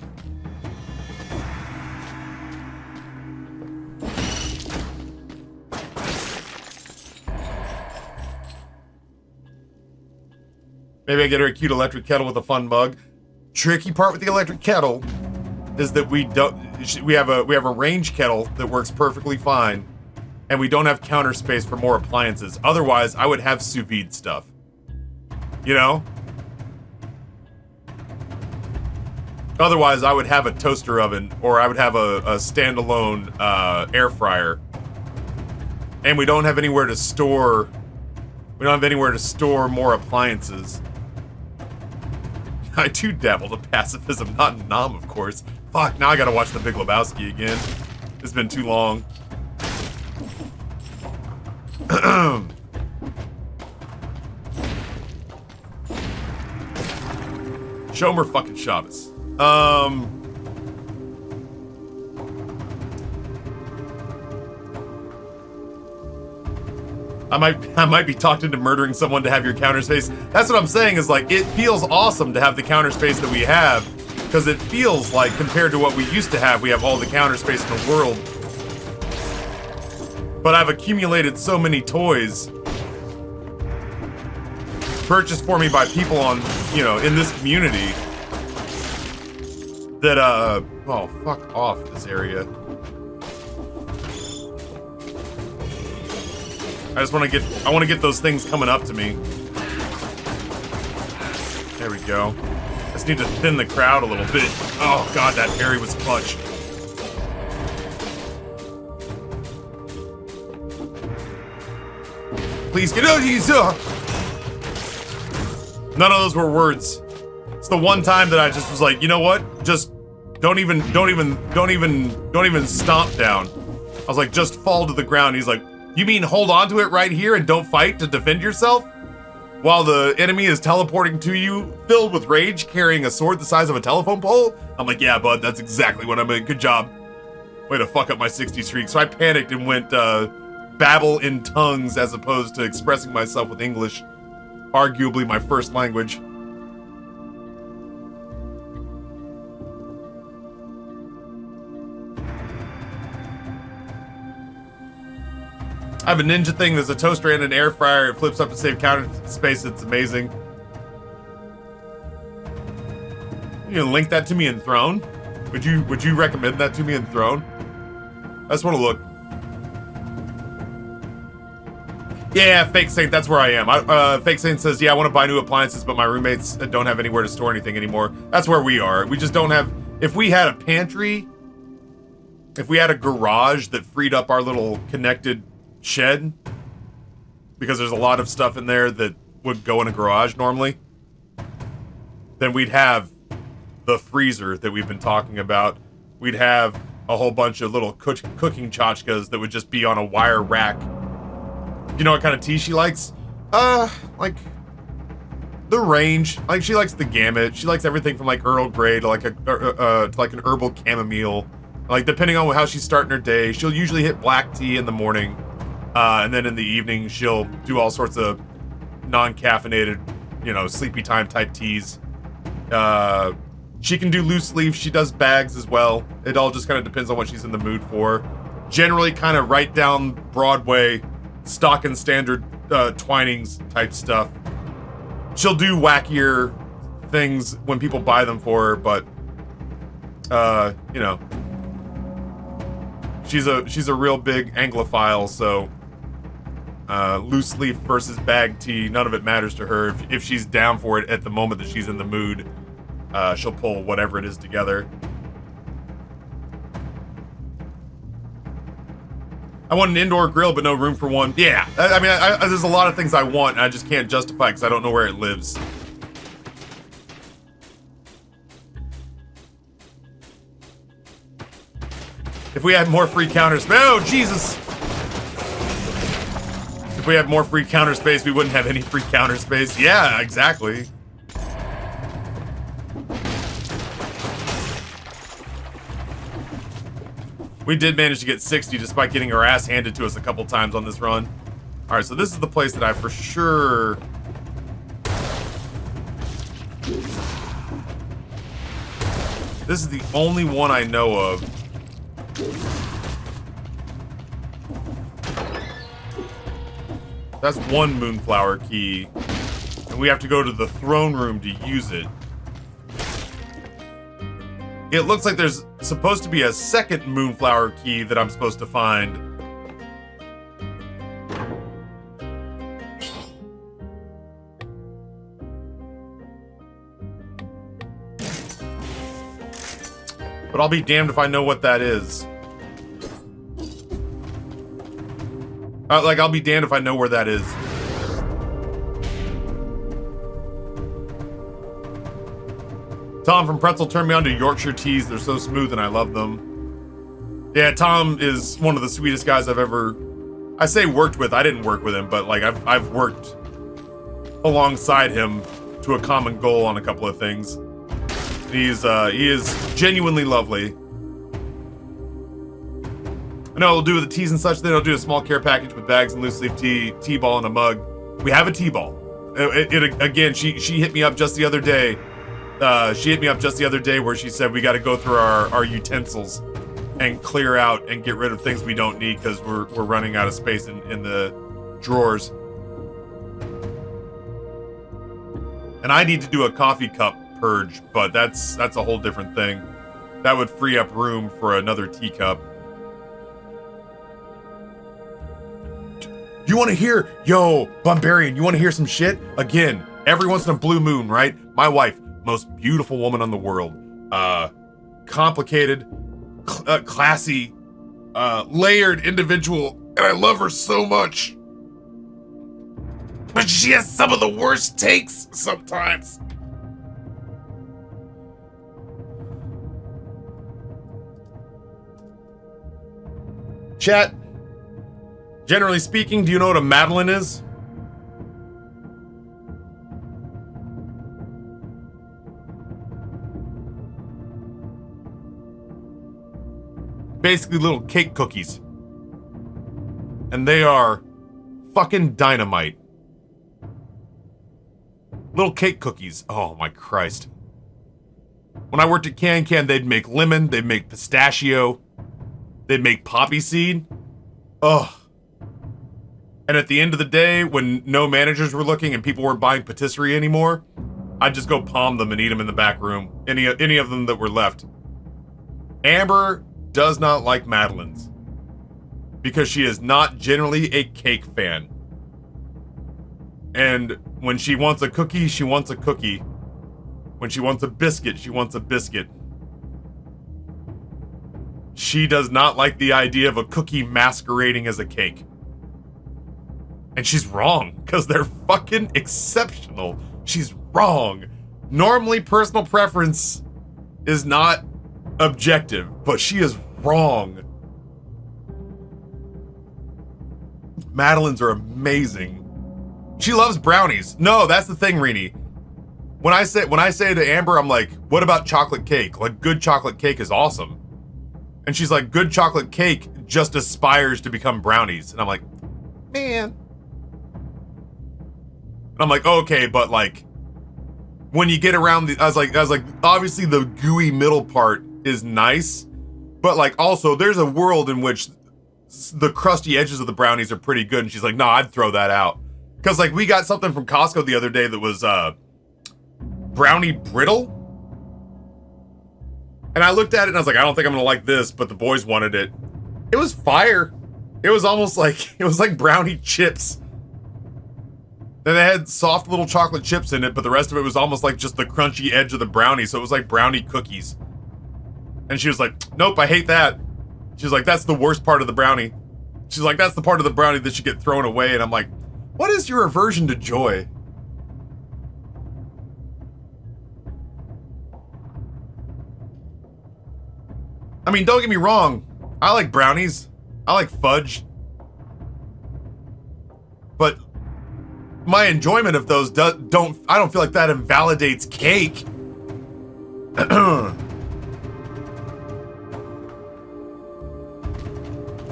Speaker 1: Maybe I get her a cute electric kettle with a fun mug. Tricky part with the electric kettle is that we have a range kettle that works perfectly fine, and we don't have counter space for more appliances. Otherwise, I would have sous vide stuff. You know? Otherwise, I would have a toaster oven, or I would have a standalone air fryer. And we don't have anywhere to store. We don't have anywhere to store more appliances. I too dabbled in pacifism, not in Nom, of course. Fuck, now I gotta watch The Big Lebowski again. It's been too long. Shomer fucking Shabbos. I might be talked into murdering someone to have your counter space. That's what I'm saying is like, it feels awesome to have the counter space that we have, because it feels like compared to what we used to have, we have all the counter space in the world. But I've accumulated so many toys purchased for me by people on, you know, in this community that, oh, fuck off this area. I want to get those things coming up to me. There we go. I just need to thin the crowd a little bit. Oh god, that parry was clutch. Please get out of here. None of those were words. It's the one time that I just was like, you know what? Just don't even stomp down. I was like, just fall to the ground. He's like, you mean hold on to it right here and don't fight to defend yourself? While the enemy is teleporting to you, filled with rage, carrying a sword the size of a telephone pole? I'm like, yeah, bud, that's exactly what I meant. Good job. Way to fuck up my 60 streak. So I panicked and went babble in tongues as opposed to expressing myself with English. Arguably my first language. I have a ninja thing. There's a toaster and an air fryer. It flips up to save counter space. It's amazing. You gonna link that to me in Throne? Would you recommend that to me in Throne? I just want to look. Yeah, Fake Saint, that's where I am. Fake Saint says, yeah, I want to buy new appliances, but my roommates don't have anywhere to store anything anymore. That's where we are. We just don't have... If we had a pantry, if we had a garage that freed up our little connected shed, because there's a lot of stuff in there that would go in a garage normally, then we'd have the freezer that we've been talking about. We'd have a whole bunch of little cooking tchotchkes that would just be on a wire rack. You know what kind of tea she likes? Like the range. Like she likes the gamut. She likes everything from like Earl Grey to like to like an herbal chamomile. Like depending on how she's starting her day, she'll usually hit black tea in the morning, and then in the evening she'll do all sorts of non-caffeinated, you know, sleepy time type teas. She can do loose leaf. She does bags as well. It all just kind of depends on what she's in the mood for. Generally, kind of right down Broadway, stock and standard Twinings type stuff. She'll do wackier things when people buy them for her, but you know, she's a real big Anglophile, so loose leaf versus bag tea, none of it matters to her. If she's down for it at the moment that she's in the mood, she'll pull whatever it is together. I want an indoor grill, but no room for one. Yeah, I mean, there's a lot of things I want, and I just can't justify because I don't know where it lives. If we had more free counter space, oh Jesus! If we had more free counter space, we wouldn't have any free counter space. Yeah, exactly. We did manage to get 60 despite getting our ass handed to us a couple times on this run. Alright, so this is the place that I for sure... This is the only one I know of. That's one Moonflower key. And we have to go to the throne room to use it. It looks like there's supposed to be a second Moonflower key that I'm supposed to find. But I'll be damned if I know what that is. Like, I'll be damned if I know where that is. Tom from Pretzel turned me on to Yorkshire teas. They're so smooth and I love them. Yeah, Tom is one of the sweetest guys I've ever... I say worked with. I didn't work with him, but like I've worked alongside him to a common goal on a couple of things. He is genuinely lovely. I know we'll do the teas and such. Then I'll do a small care package with bags and loose leaf tea, tea-ball, and a mug. We have a tea-ball. Again, she hit me up just the other day. Where she said we got to go through our utensils and clear out and get rid of things we don't need because we're running out of space in the drawers. And I need to do a coffee cup purge, but that's a whole different thing. That would free up room for another teacup. You want to hear, yo, Bumbarian, you want to hear some shit? Again, every once in a blue moon, right? My wife, most beautiful woman in the world. Complicated, classy, layered individual, and I love her so much. But she has some of the worst takes sometimes. Chat. Generally speaking, do you know what a Madeline is? Basically little cake cookies. And they are fucking dynamite. Little cake cookies. Oh my Christ. When I worked at Can, they'd make lemon, they'd make pistachio, they'd make poppy seed. Ugh. And at the end of the day, when no managers were looking and people weren't buying patisserie anymore, I'd just go palm them and eat them in the back room. Any of them that were left. Amber does not like Madeleines because she is not generally a cake fan. And when she wants a cookie, she wants a cookie. When she wants a biscuit, she wants a biscuit. She does not like the idea of a cookie masquerading as a cake. And she's wrong, because they're fucking exceptional. She's wrong. Normally, personal preference is not objective, but she is wrong. Madeleines are amazing. She loves brownies. No, that's the thing, Rini. When I say to Amber, I'm like, what about chocolate cake? Like, good chocolate cake is awesome. And she's like, good chocolate cake just aspires to become brownies. And I'm like, man. And I'm like, okay, but like, when you get around I was like, obviously the gooey middle part is nice, but like also there's a world in which the crusty edges of the brownies are pretty good. And she's like, no, I'd throw that out. Cause like we got something from Costco the other day that was brownie brittle. And I looked at it and I was like, I don't think I'm gonna like this, but the boys wanted it. It was fire. It was like brownie chips. Then they had soft little chocolate chips in it, but the rest of it was almost like just the crunchy edge of the brownie, so it was like brownie cookies. And she was like, nope, I hate that. She's like, that's the worst part of the brownie. She's like, that's the part of the brownie that should get thrown away. And I'm like, what is your aversion to joy? I mean, don't get me wrong. I like brownies. I like fudge. But my enjoyment of those I don't feel like that invalidates cake.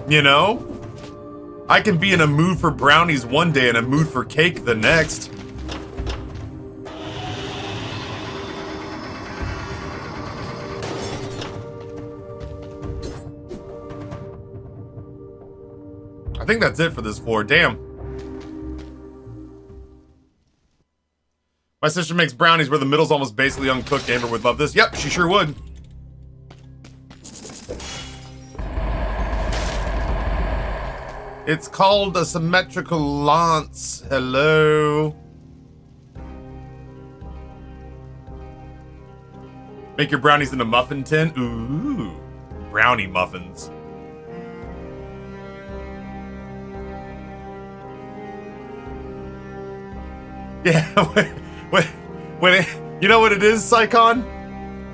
Speaker 1: You know? I can be in a mood for brownies one day and a mood for cake the next. I think that's it for this floor. Damn. My sister makes brownies where the middle's almost basically uncooked. Amber would love this. Yep, she sure would. It's called a symmetrical lance. Hello. Make your brownies in a muffin tin. Ooh, brownie muffins. Yeah, when you know what it is, Psycon?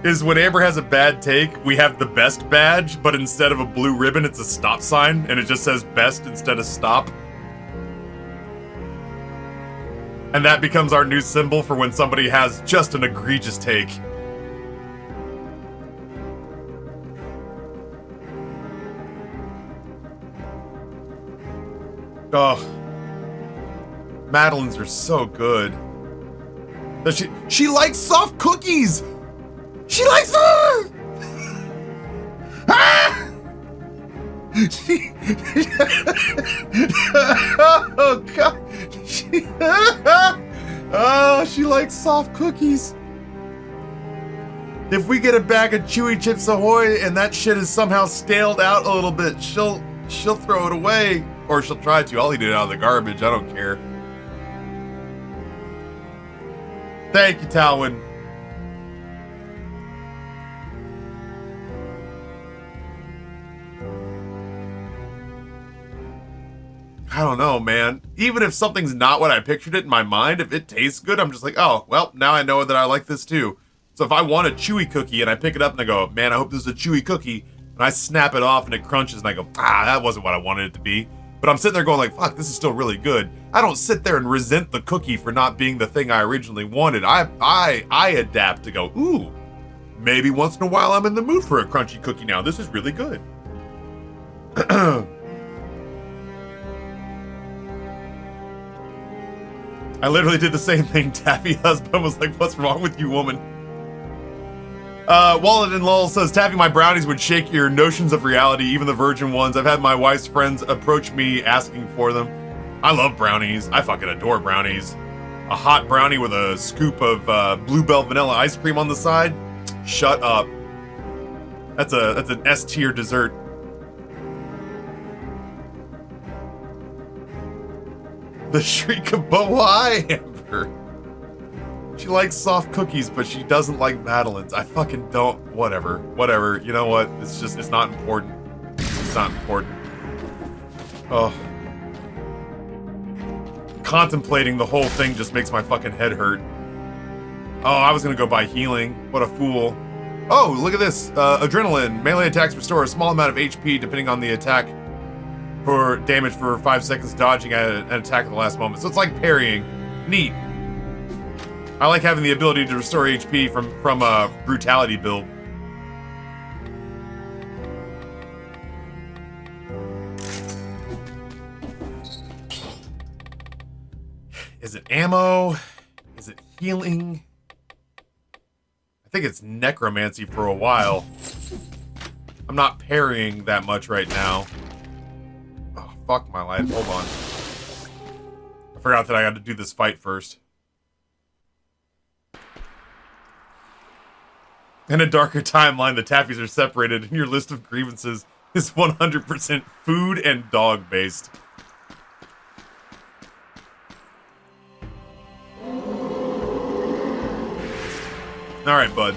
Speaker 1: Is when Amber has a bad take, we have the best badge, but instead of a blue ribbon, it's a stop sign, and it just says best instead of stop. And that becomes our new symbol for when somebody has just an egregious take. Oh. Madeleines are so good. Does she likes soft cookies! She likes ah! Oh god. Oh, she likes soft cookies. If we get a bag of Chewy Chips Ahoy and that shit is somehow scaled out a little bit, she'll throw it away. Or she'll try to. I'll eat it out of the garbage. I don't care. Thank you, Talwin. I don't know, man. Even if something's not what I pictured it in my mind, if it tastes good, I'm just like, oh, well, now I know that I like this too. So if I want a chewy cookie and I pick it up and I go, man, I hope this is a chewy cookie, and I snap it off and it crunches and I go, that wasn't what I wanted it to be. But I'm sitting there going like, fuck, this is still really good. I don't sit there and resent the cookie for not being the thing I originally wanted. I adapt to go, ooh, maybe once in a while I'm in the mood for a crunchy cookie now. This is really good. I literally did the same thing. Taffy husband was like, what's wrong with you, woman? Wallet and Lowell says, Taffy, my brownies would shake your notions of reality, even the virgin ones. I've had my wife's friends approach me asking for them. I love brownies. I fucking adore brownies. A hot brownie with a scoop of Bluebell vanilla ice cream on the side. Shut up. That's an S tier dessert. The shriek of Bohai Amber. She likes soft cookies, but she doesn't like Madeleines. I fucking don't. Whatever. You know what? It's not important. It's not important. Oh. Contemplating the whole thing just makes my fucking head hurt. Oh, I was gonna go buy healing. What a fool. Oh, look at this. Adrenaline. Melee attacks restore a small amount of HP depending on the attack for damage for 5 seconds, dodging an attack at the last moment. So it's like parrying. Neat. I like having the ability to restore HP from a brutality build. Is it ammo? Is it healing? I think it's necromancy for a while. I'm not parrying that much right now. Oh, fuck my life. Hold on. I forgot that I had to do this fight first. In a darker timeline, the Taffies are separated, and your list of grievances is 100% food and dog-based. Alright, bud.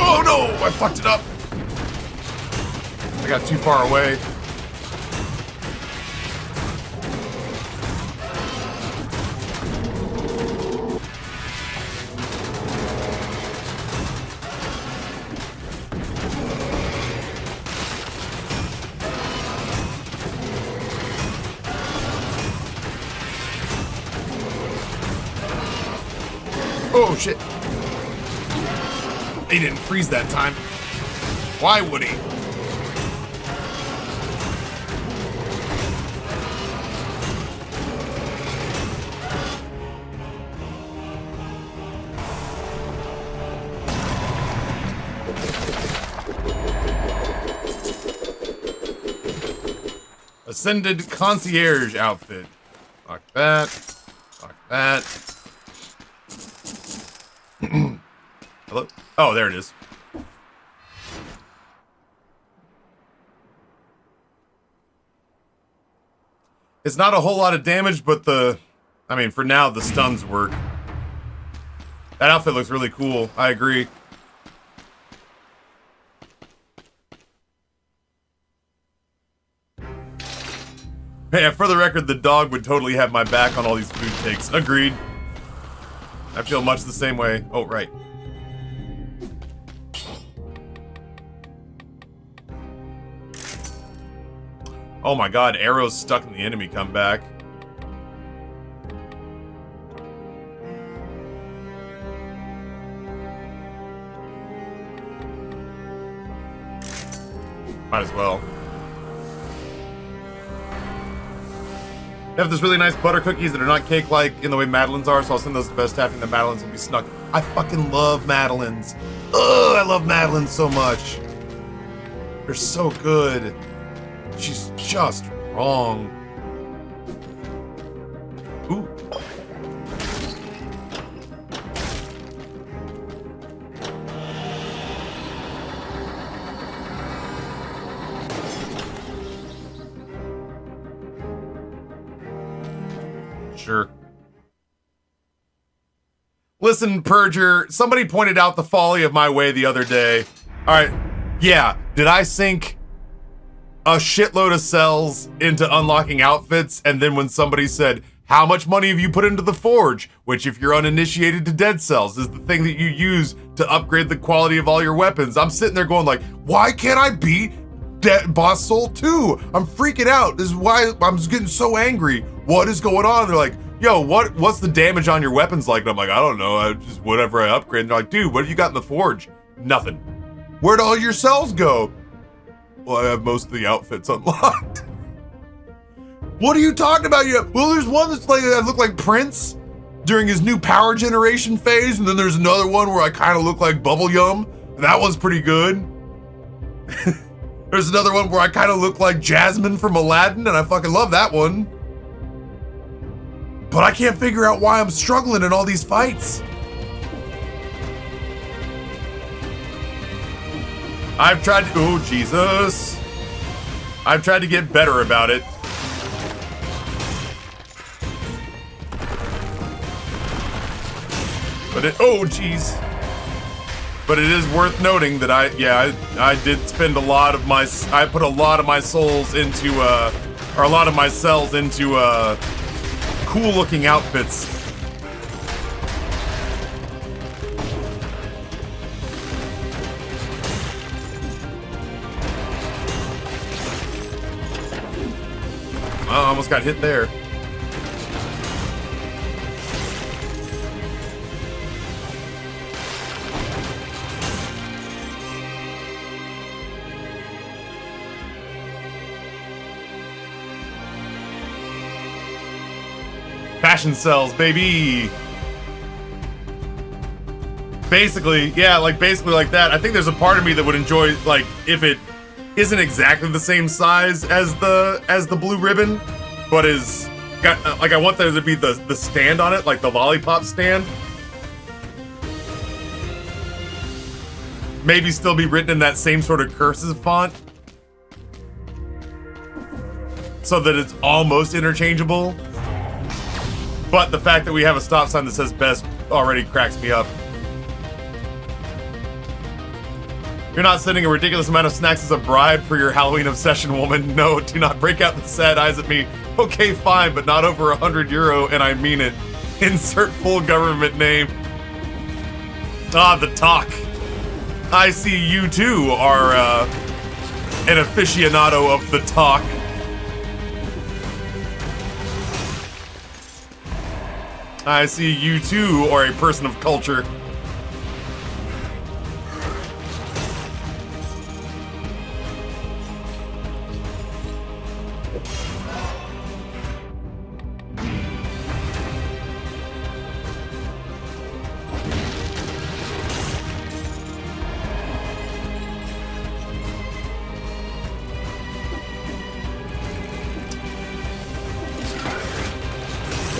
Speaker 1: Oh no! I fucked it up! I got too far away. Oh shit. He didn't freeze that time. Why would he? Ascended concierge outfit. Fuck that. Fuck that. Hello? Oh, there it is. It's not a whole lot of damage, but I mean, for now, the stuns work. That outfit looks really cool. I agree. Yeah, for the record, the dog would totally have my back on all these food takes. Agreed. I feel much the same way. Oh, right. Oh my god, arrows stuck in the enemy come back. Might as well. They have this really nice butter cookies that are not cake-like in the way Madeleines are, so I'll send those to Best Taffy and the Madeleines will be snuck. I fucking love Madeleines. Ugh, I love Madeleines so much. They're so good. She's just wrong. Ooh. Sure. Listen, Purger, somebody pointed out the folly of my way the other day. Alright, yeah, did I sink a shitload of cells into unlocking outfits, and then when somebody said, how much money have you put into the forge? Which, if you're uninitiated to dead cells, is the thing that you use to upgrade the quality of all your weapons. I'm sitting there going like, why can't I beat Boss Soul 2? I'm freaking out. This is why I'm just getting so angry. What is going on? They're like, yo, what's the damage on your weapons like? And I'm like, I don't know. I just whatever I upgrade. And they're like, dude, what have you got in the forge? Nothing. Where'd all your cells go? Well, I have most of the outfits unlocked. What are you talking about? Well, there's one that's like I look like Prince during his new power generation phase, and then there's another one where I kind of look like Bubble Yum, and that one's pretty good. There's another one where I kind of look like Jasmine from Aladdin, and I fucking love that one. But I can't figure out why I'm struggling in all these fights. I've tried to, oh Jesus. I've tried to get better about it. But oh geez. But it is worth noting that I did spend a lot of my, I put a lot of my souls into, or a lot of my cells into, cool looking outfits. Oh, I almost got hit there. Fashion cells, baby. Basically, yeah, like basically like that. I think there's a part of me that would enjoy, like, if it isn't exactly the same size as the blue ribbon, but is got like I want there to be the stand on it, like the lollipop stand. Maybe still be written in that same sort of cursive font, so that it's almost interchangeable. But the fact that we have a stop sign that says best already cracks me up. You're not sending a ridiculous amount of snacks as a bribe for your Halloween obsession, woman. No, do not break out the sad eyes at me. Okay, fine, but not over €100, and I mean it. Insert full government name. Ah, the talk. I see you too are an aficionado of the talk. I see you too are a person of culture.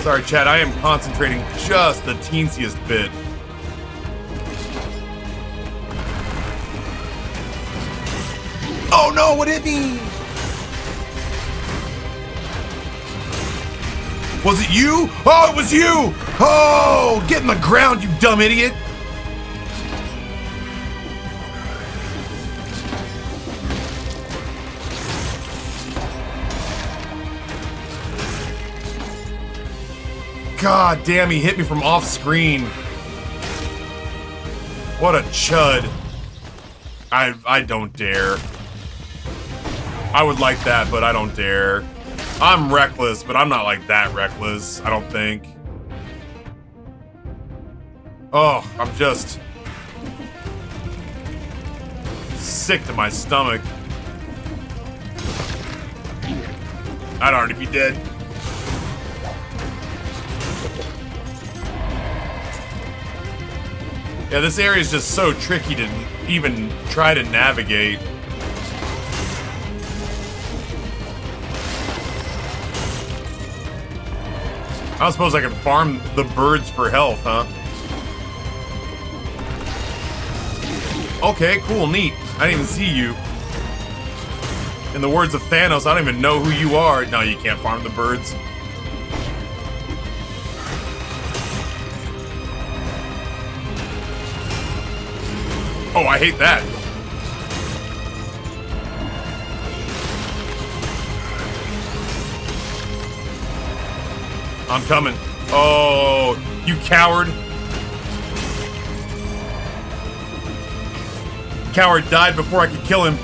Speaker 1: Sorry, chat, I am concentrating just the teensiest bit. Oh no, what hit me? Was it you? Oh, it was you! Oh, get in the ground, you dumb idiot! God damn, he hit me from off screen. What a chud. I don't dare. I would like that, but I don't dare. I'm reckless, but I'm not like that reckless, I don't think. Oh, I'm just sick to my stomach. I'd already be dead. Yeah, this area is just so tricky to even try to navigate. I don't suppose I can farm the birds for health, huh? Okay, cool, neat. I didn't even see you. In the words of Thanos, I don't even know who you are. No, you can't farm the birds. Oh, I hate that. I'm coming. Oh, you coward. Coward died before I could kill him.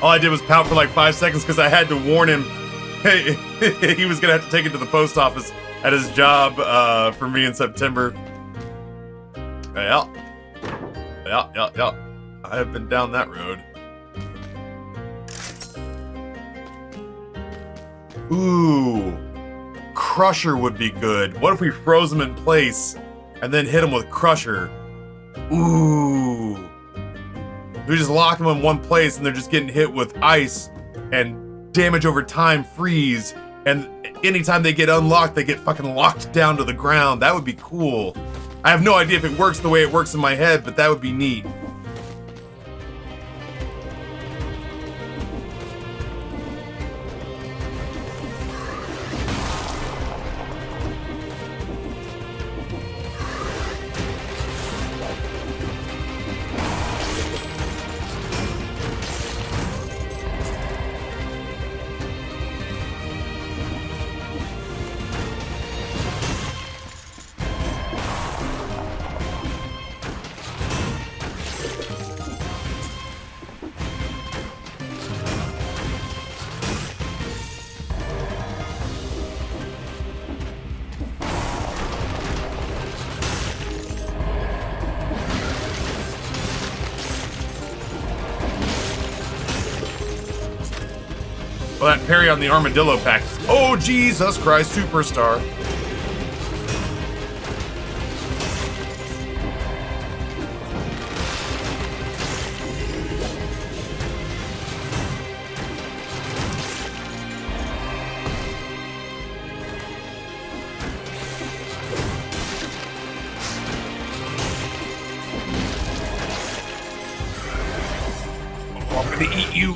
Speaker 1: All I did was pout for like 5 seconds because I had to warn him. Hey, he was gonna have to take it to the post office at his job for me in September. Yeah. I have been down that road. Ooh. Crusher would be good. What if we froze them in place and then hit them with Crusher? Ooh. We just lock them in one place and they're just getting hit with ice and damage over time freeze. And anytime they get unlocked, they get fucking locked down to the ground. That would be cool. I have no idea if it works the way it works in my head, but that would be neat. Well, that parry on the armadillo pack. Oh, Jesus Christ, superstar. Oh, I'm gonna eat you.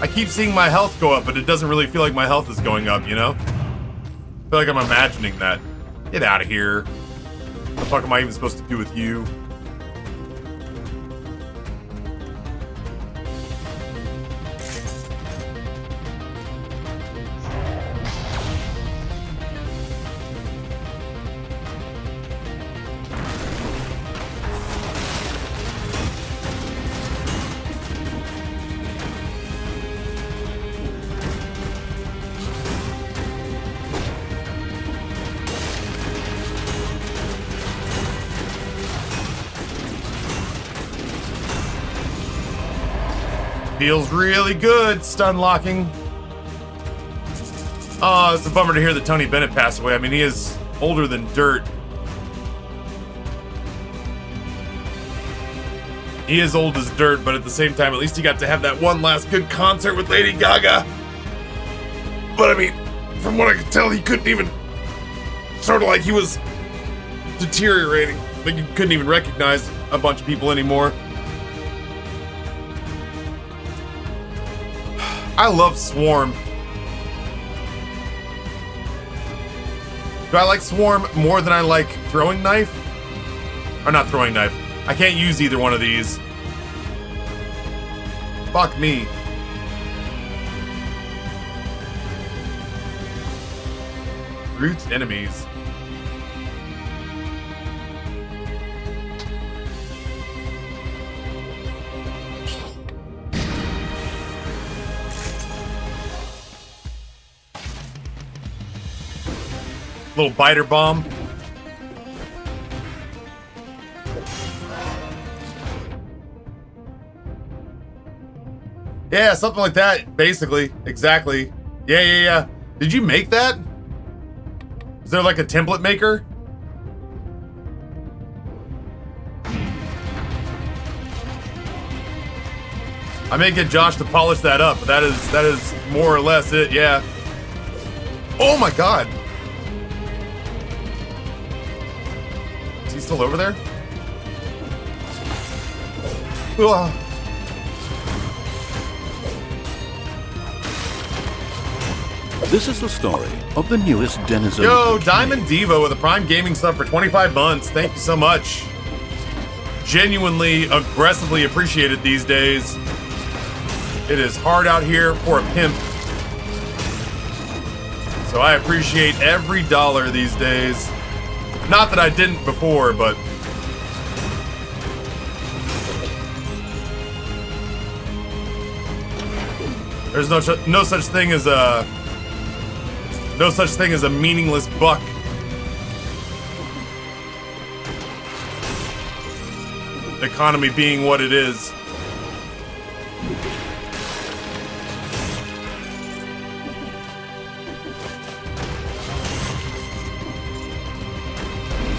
Speaker 1: I keep seeing my health go up, but it doesn't really feel like my health is going up, you know? I feel like I'm imagining that. Get out of here. What the fuck am I even supposed to do with you? Feels really good, stun locking. Oh, it's a bummer to hear that Tony Bennett passed away. I mean, he is older than dirt. He is old as dirt, but at the same time, at least he got to have that one last good concert with Lady Gaga. But I mean, from what I could tell, he couldn't even, sort of like he was deteriorating. Like he couldn't even recognize a bunch of people anymore. I love Swarm. Do I like Swarm more than I like Throwing Knife? Or not Throwing Knife. I can't use either one of these. Fuck me. Groot's enemies. Little biter bomb. Yeah, something like that, basically. Exactly. Yeah. Did you make that? Is there like a template maker? I may get Josh to polish that up, but that is more or less it, yeah. Oh my god. Is he still over there? Ugh.
Speaker 2: This is the story of the newest denizen.
Speaker 1: Yo, Diamond Diva with a Prime Gaming sub for 25 months. Thank you so much. Genuinely, aggressively appreciated these days. It is hard out here for a pimp. So I appreciate every dollar these days. Not that I didn't before, but... There's no such thing as a... No such thing as a meaningless buck. The economy being what it is.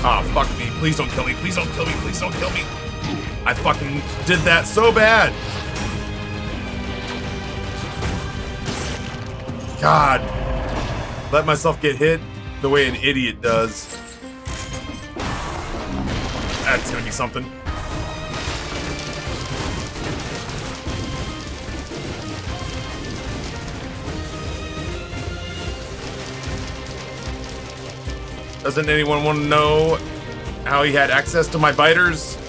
Speaker 1: Ah, oh, fuck me. Please don't kill me. Please don't kill me. Please don't kill me. I fucking did that so bad. God. Let myself get hit the way an idiot does. That's gonna be something. Doesn't anyone want to know how he had access to my biters?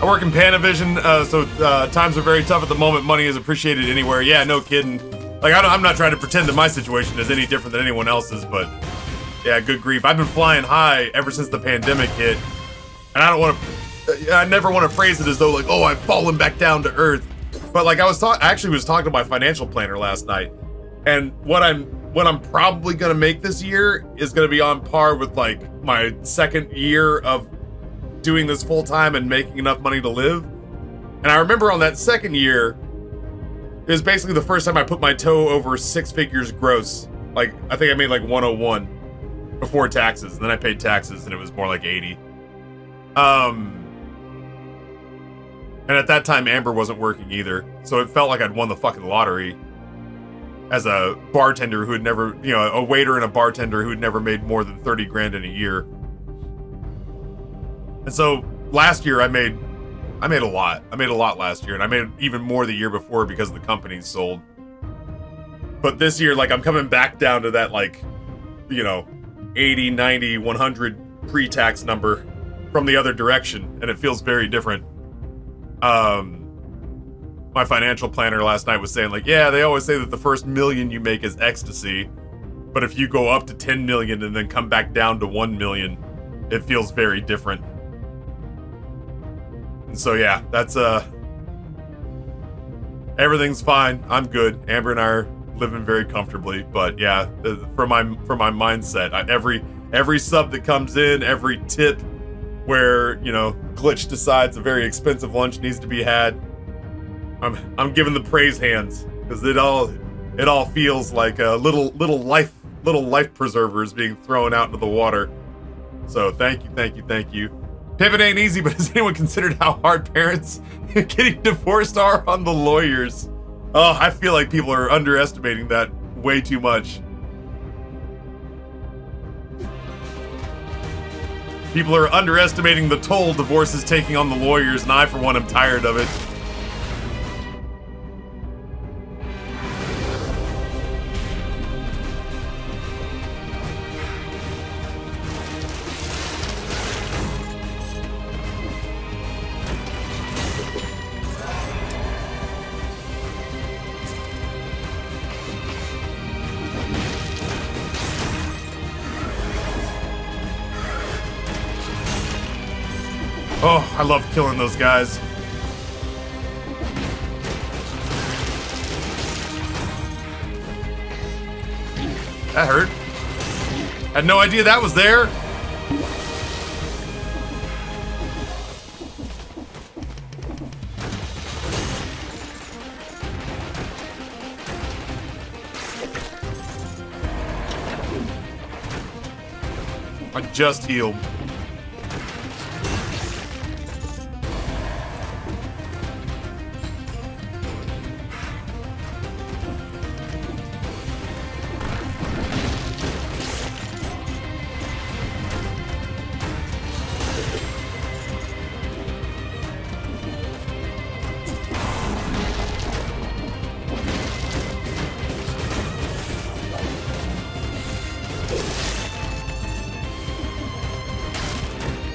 Speaker 1: I work in Panavision, so times are very tough at the moment. Money is appreciated anywhere. Yeah, no kidding. Like, I'm not trying to pretend that my situation is any different than anyone else's, but yeah, good grief. I've been flying high ever since the pandemic hit, and I never want to phrase it as though like, oh, I've fallen back down to earth. But like, I actually was talking to my financial planner last night, and what I'm probably gonna make this year is gonna be on par with like my second year of doing this full time and making enough money to live. And I remember on that second year, it was basically the first time I put my toe over 6 figures gross. Like, I think I made like 101 before taxes, and then I paid taxes and it was more like 80. And at that time, Amber wasn't working either. So it felt like I'd won the fucking lottery as a bartender who had never, a waiter and a bartender who had never made more than 30 grand in a year. And so last year I made a lot. I made a lot last year, and I made even more the year before because the companies sold. But this year, like, I'm coming back down to that, like, 80, 90, 100 pre-tax number from the other direction, and it feels very different. My financial planner last night was saying, like, yeah, they always say that the first $1 million you make is ecstasy, but if you go up to 10 million and then come back down to 1 million, it feels very different. So yeah, that's everything's fine. I'm good. Amber and I are living very comfortably. But yeah, for my mindset, every sub that comes in, every tip where, you know, Glitch decides a very expensive lunch needs to be had, I'm giving the praise hands, because it all feels like a little life preservers being thrown out into the water. So thank you. Pivot ain't easy, but has anyone considered how hard parents getting divorced are on the lawyers? Oh, I feel like people are underestimating that way too much. People are underestimating the toll divorce is taking on the lawyers, and I, for one, am tired of it. Oh, I love killing those guys. That hurt. Had no idea that was there. I just healed.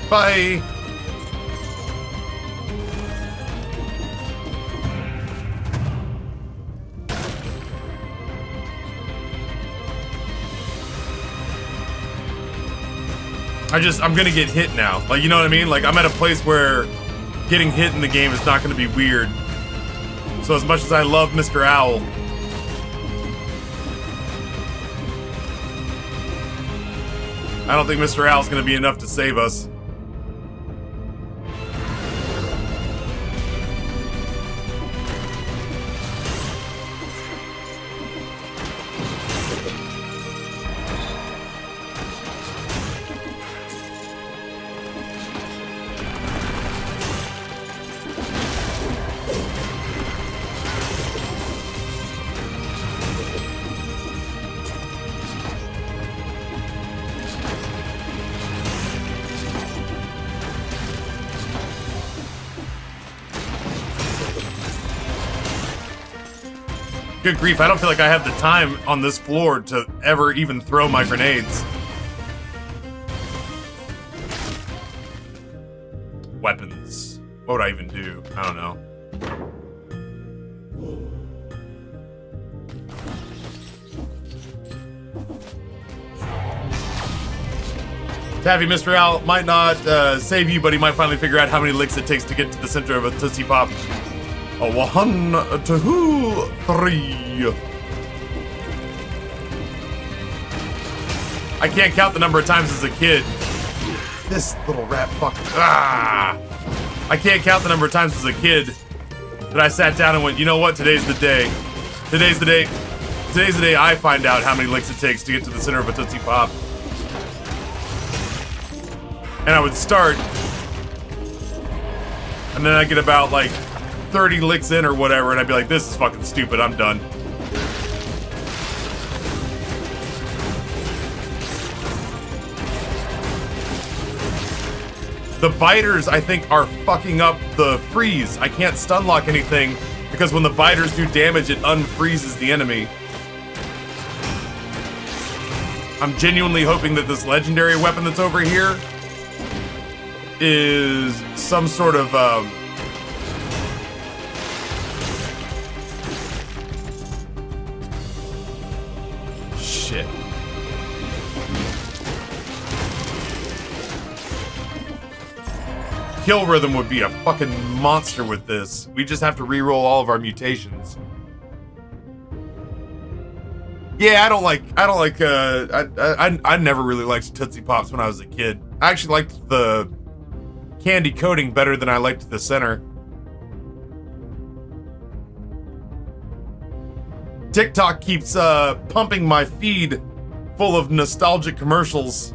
Speaker 1: Bye. I'm gonna get hit now. Like, you know what I mean? Like, I'm at a place where getting hit in the game is not gonna be weird. So as much as I love Mr. Owl, I don't think Mr. Owl's gonna be enough to save us. Good grief, I don't feel like I have the time on this floor to ever even throw my grenades. Weapons. What would I even do? I don't know. Taffy, Mr. Owl might not save you, but he might finally figure out how many licks it takes to get to the center of a Tootsie Pop. A 1, 2, 3. I can't count the number of times as a kid. This little rat fuck. Ah! I can't count the number of times as a kid that I sat down and went, you know what? Today's the day. Today's the day. Today's the day I find out how many licks it takes to get to the center of a Tootsie Pop. And I would start, and then I'd get about like 30 licks in or whatever, and I'd be like, this is fucking stupid, I'm done. The biters, I think, are fucking up the freeze. I can't stun lock anything, because when the biters do damage, it unfreezes the enemy. I'm genuinely hoping that this legendary weapon that's over here is some sort of, shit. Kill rhythm would be a fucking monster with this. We just have to reroll all of our mutations. Yeah, I never really liked Tootsie Pops when I was a kid. I actually liked the candy coating better than I liked the center. TikTok keeps pumping my feed full of nostalgic commercials.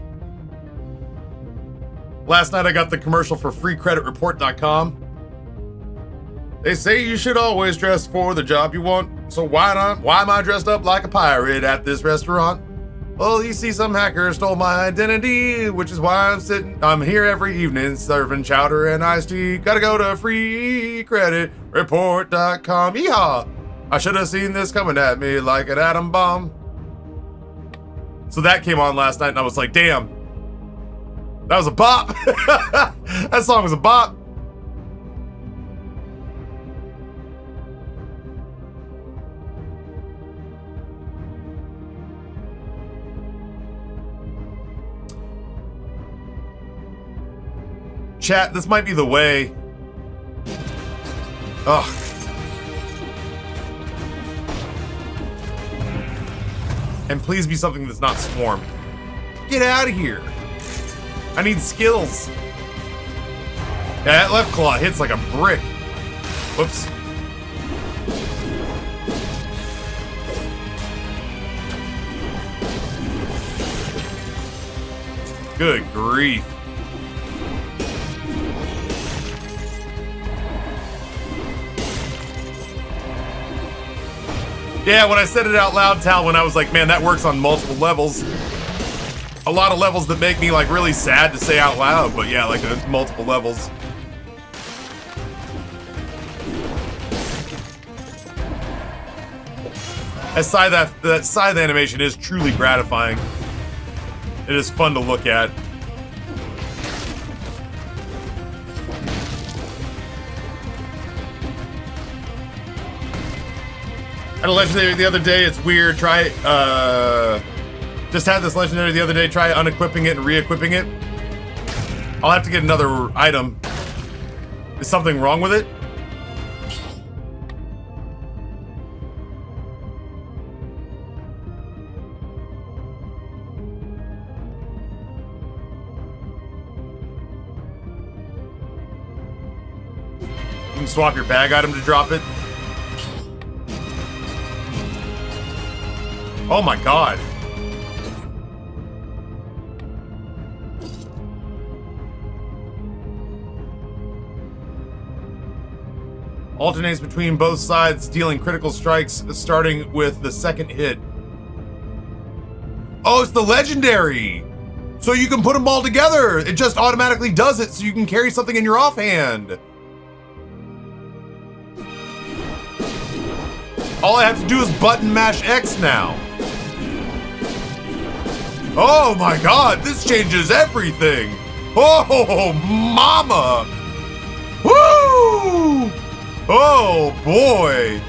Speaker 1: Last night I got the commercial for freecreditreport.com. They say you should always dress for the job you want, so why not? Why am I dressed up like a pirate at this restaurant? Well, you see, some hacker stole my identity, which is why I'm here every evening serving chowder and iced tea. Gotta go to freecreditreport.com. Yeehaw! I should have seen this coming at me like an atom bomb. So that came on last night and I was like, damn. That was a bop. That song was a bop. Chat, this might be the way. Ugh. And please be something that's not Swarm. Get out of here. I need skills. Yeah, that left claw hits like a brick. Whoops. Good grief. Yeah, when I said it out loud, Tal, when I was like, man, that works on multiple levels. A lot of levels that make me like really sad to say out loud, but yeah, like multiple levels. That scythe animation is truly gratifying. It is fun to look at. Had a legendary the other day. It's weird. Try just had this legendary the other day. Try unequipping it and re-equipping it. I'll have to get another item. Is something wrong with it? You can swap your bag item to drop it. Oh my god. Alternates between both sides, dealing critical strikes, starting with the second hit. Oh, it's the legendary! So you can put them all together! It just automatically does it, so you can carry something in your offhand. All I have to do is button mash X now. Oh my god, this changes everything! Oh, mama! Woo! Oh boy!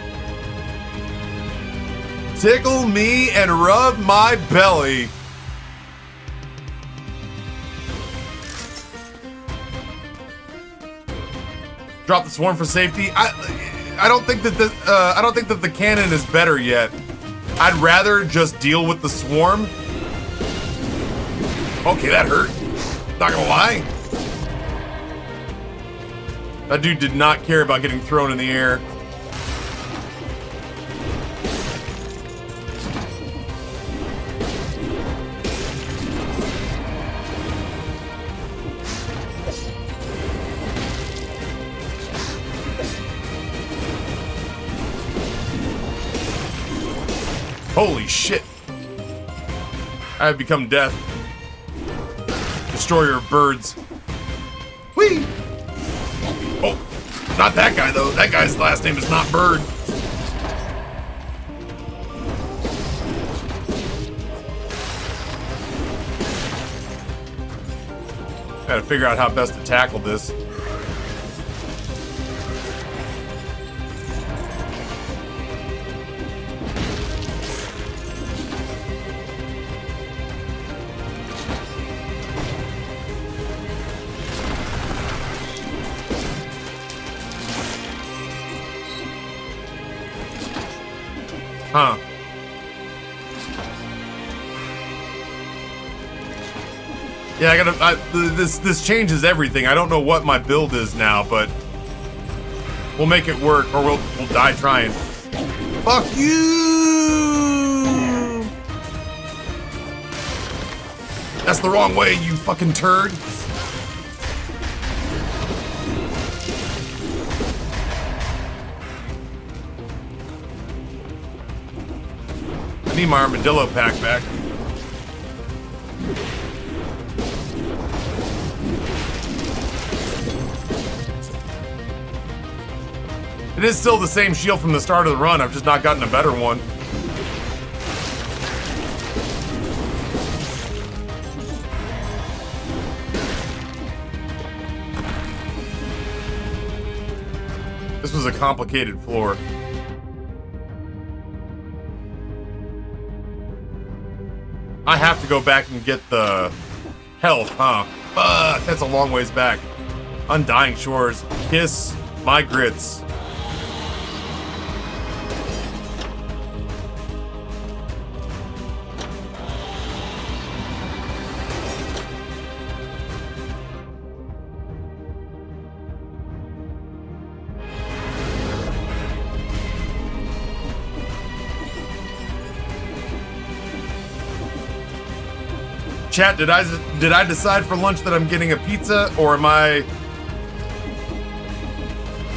Speaker 1: Tickle me and rub my belly. Drop the swarm for safety. I don't think that the cannon is better yet. I'd rather just deal with the swarm. Okay, that hurt. Not gonna lie. That dude did not care about getting thrown in the air. Holy shit. I have become death. Destroyer of birds. Whee! Oh, not that guy though. That guy's last name is not Bird. Gotta figure out how best to tackle this. Huh. Yeah, this changes everything. I don't know what my build is now, but we'll make it work, or we'll die trying. Fuck you! That's the wrong way, you fucking turd. I need my armadillo pack back. It is still the same shield from the start of the run. I've just not gotten a better one. This was a complicated floor. I have to go back and get the health, huh? Fuck, that's a long ways back. Undying Shores. Kiss my grits. Chat, did I decide for lunch that I'm getting a pizza, or am I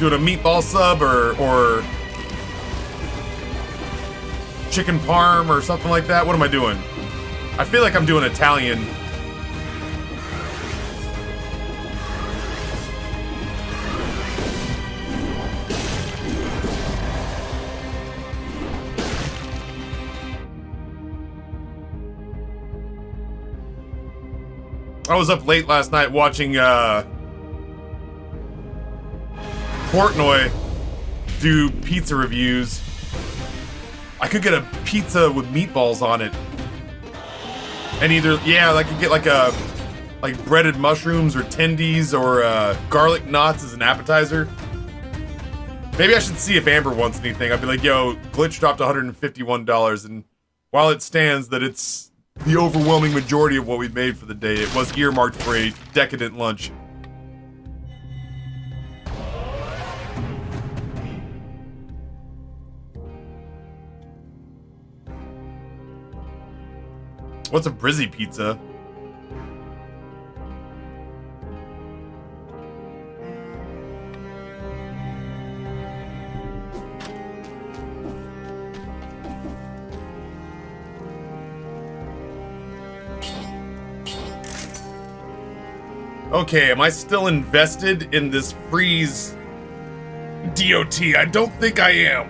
Speaker 1: doing a meatball sub or chicken parm or something like that? What am I doing? I feel like I'm doing Italian. I was up late last night watching Portnoy do pizza reviews. I could get a pizza with meatballs on it. And either, yeah, I could get like breaded mushrooms or tendies or garlic knots as an appetizer. Maybe I should see if Amber wants anything. I'd be like, yo, Glitch dropped $151, and while it stands that it's the overwhelming majority of what we made for the day, it was earmarked for a decadent lunch. What's a Brizzy pizza? Okay, am I still invested in this freeze DOT? I don't think I am.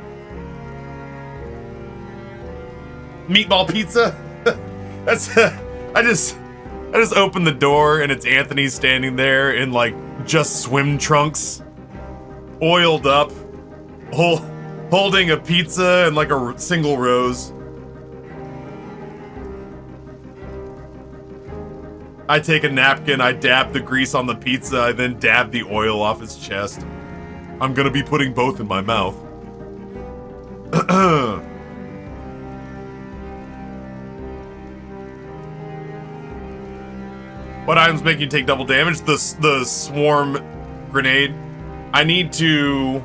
Speaker 1: Meatball pizza? That's I just opened the door and it's Anthony standing there in like just swim trunks, oiled up, holding a pizza and like a single rose. I take a napkin, I dab the grease on the pizza, I then dab the oil off his chest. I'm gonna be putting both in my mouth. What items make you take double damage? The swarm grenade. I need to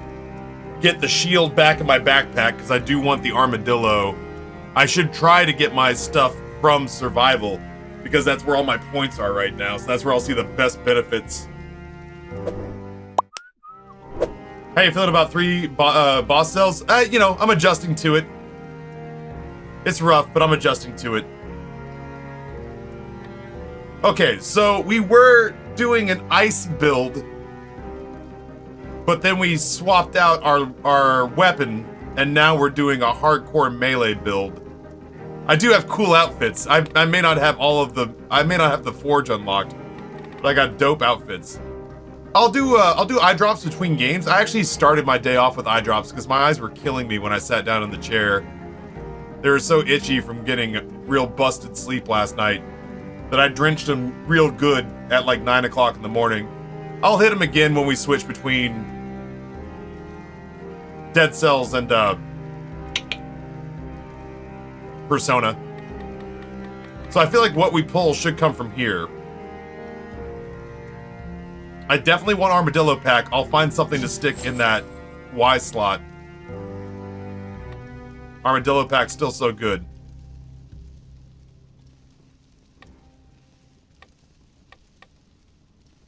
Speaker 1: get the shield back in my backpack because I do want the armadillo. I should try to get my stuff from survival, because that's where all my points are right now, so that's where I'll see the best benefits. How you feeling about 3 boss cells? You know, I'm adjusting to it. It's rough, but I'm adjusting to it. Okay, so we were doing an ice build, but then we swapped out our weapon, and now we're doing a hardcore melee build. I do have cool outfits. I may not have I may not have the forge unlocked, but I got dope outfits. I'll do eye drops between games. I actually started my day off with eye drops because my eyes were killing me when I sat down in the chair. They were so itchy from getting real busted sleep last night that I drenched them real good at like 9 o'clock in the morning. I'll hit them again when we switch between Dead Cells and Persona. So I feel like what we pull should come from here. I definitely want Armadillo Pack. I'll find something to stick in that Y slot. Armadillo Pack's still so good.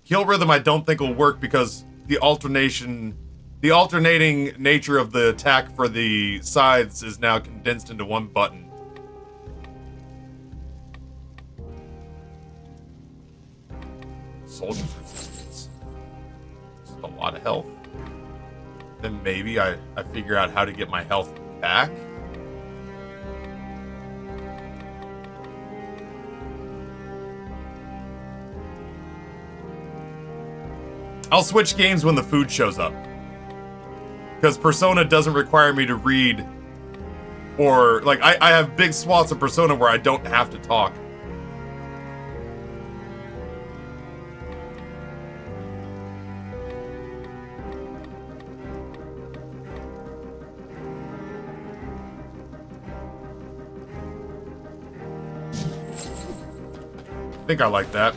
Speaker 1: Kill Rhythm I don't think will work because the alternating nature of the attack for the scythes is now condensed into one button. Soldier's resistance. That's a lot of health. Then maybe I figure out how to get my health back. I'll switch games when the food shows up. Because Persona doesn't require me to read. Or, like, I have big swaths of Persona where I don't have to talk. I think I like that.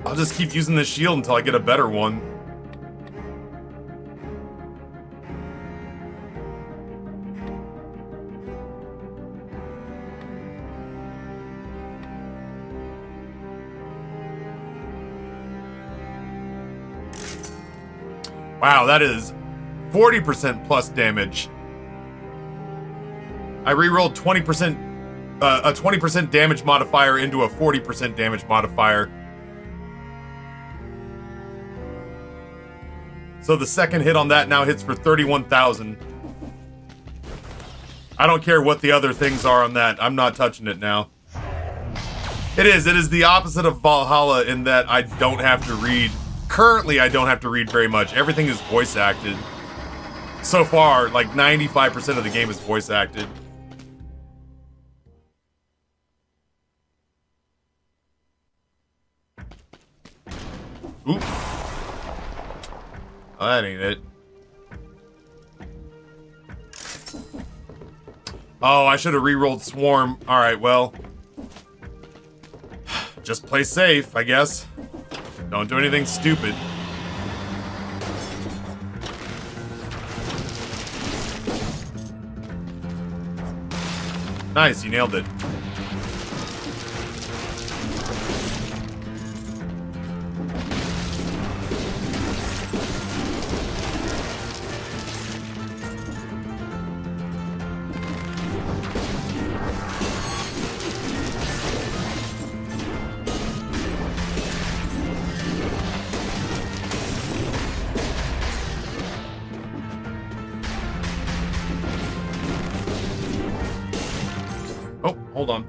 Speaker 1: I'll just keep using this shield until I get a better one. Wow, that is 40% plus damage. I rerolled 20%, a 20% damage modifier into a 40% damage modifier. So the second hit on that now hits for 31,000. I don't care what the other things are on that. I'm not touching it now. It is the opposite of Valhalla in that I don't have to read. Currently, I don't have to read very much. Everything is voice acted. So far, like 95% of the game is voice acted. Oop. Oh, that ain't it. Oh, I should have re-rolled Swarm. Alright, well. Just play safe, I guess. Don't do anything stupid. Nice, you nailed it. Oh, hold on.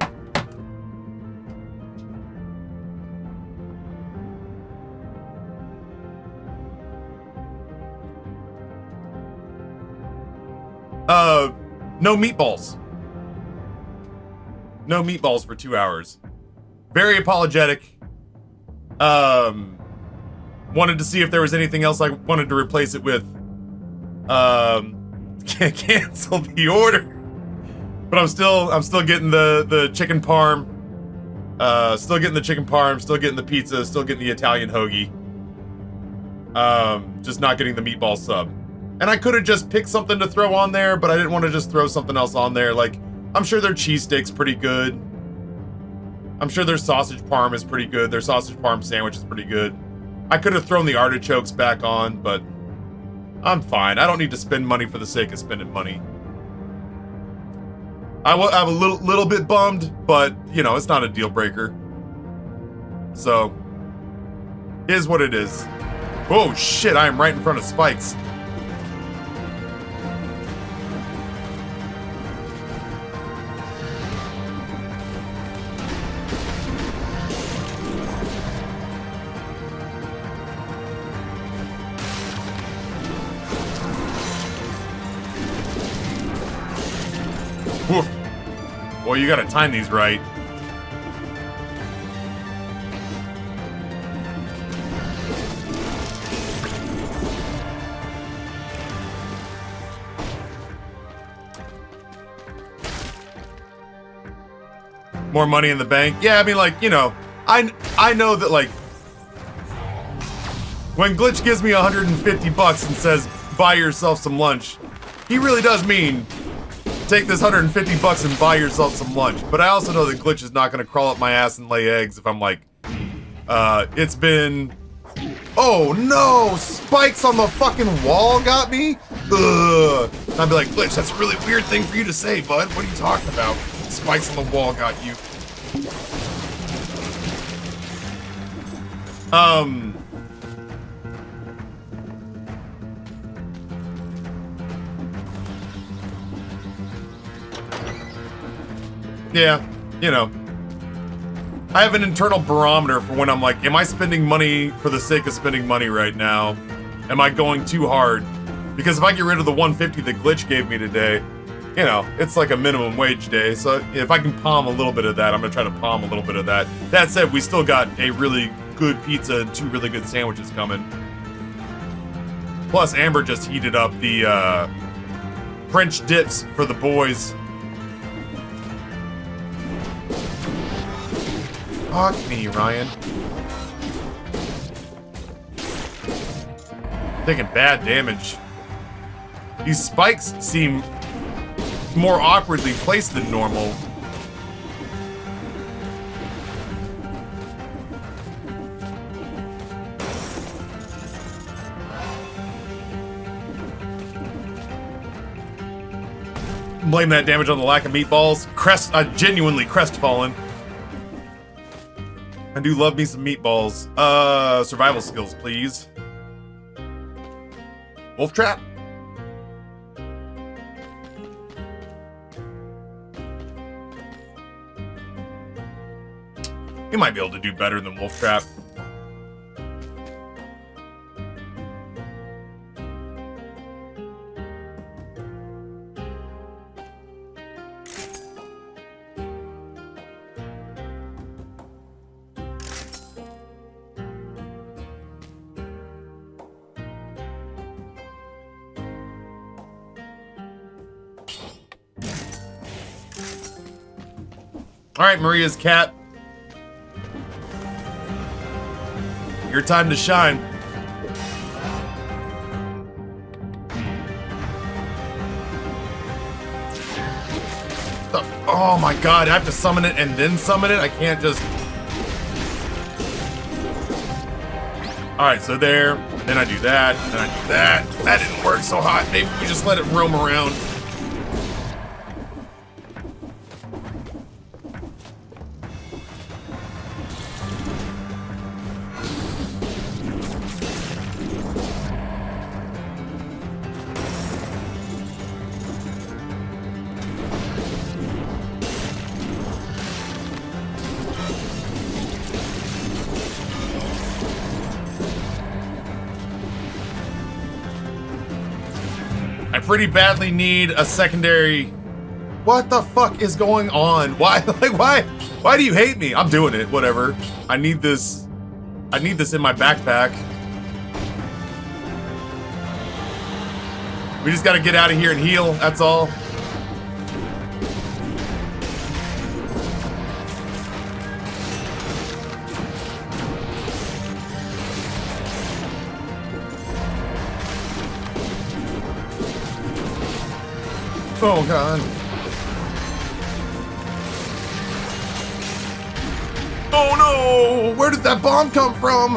Speaker 1: No meatballs. No meatballs for 2 hours. Very apologetic. Wanted to see if there was anything else I wanted to replace it with. Can't cancel the order. But I'm still getting the chicken parm. Still getting the chicken parm, still getting the pizza, still getting the Italian hoagie. Just not getting the meatball sub. And I could have just picked something to throw on there, but I didn't want to just throw something else on there. Like, I'm sure their cheesesteak's pretty good. I'm sure their sausage parm is pretty good. Their sausage parm sandwich is pretty good. I could have thrown the artichokes back on, but I'm fine. I don't need to spend money for the sake of spending money. I'm a little bit bummed, but, you know, it's not a deal breaker. So, is what it is. Oh, shit, I am right in front of spikes. Woof. Boy, you gotta time these right. More money in the bank. Yeah, I mean, like, you know, I know that, like, when Glitch gives me 150 bucks and says, buy yourself some lunch, he really does mean, take this 150 bucks and buy yourself some lunch. But I also know that Glitch is not gonna crawl up my ass and lay eggs if I'm like, it's been... Oh no! Spikes on the fucking wall got me? Ugh. And I'd be like, Glitch, that's a really weird thing for you to say, bud. What are you talking about? Spikes on the wall got you. Yeah, you know. I have an internal barometer for when I'm like, am I spending money for the sake of spending money right now? Am I going too hard? Because if I get rid of the 150 that Glitch gave me today, you know, it's like a minimum wage day. So if I can palm a little bit of that, I'm gonna try to palm a little bit of that. That said, we still got a really good pizza and 2 really good sandwiches coming. Plus, Amber just heated up the French dips for the boys. Fuck me, Ryan. Taking bad damage. These spikes seem more awkwardly placed than normal. Blame that damage on the lack of meatballs. Genuinely crestfallen. I do love me some meatballs. Survival skills, please. Wolf trap. You might be able to do better than wolf trap. All right, Maria's cat. Your time to shine. Oh my god, I have to summon it and then summon it? I can't just... Alright, so there, then I do that, then I do that. That didn't work so hot. Maybe we just let it roam around. Pretty badly need a secondary. What the fuck is going on? Why, like, why do you hate me? I'm doing it, whatever. I need this in my backpack. We just gotta get out of here and heal, that's all. Oh god. Oh no! Where did that bomb come from?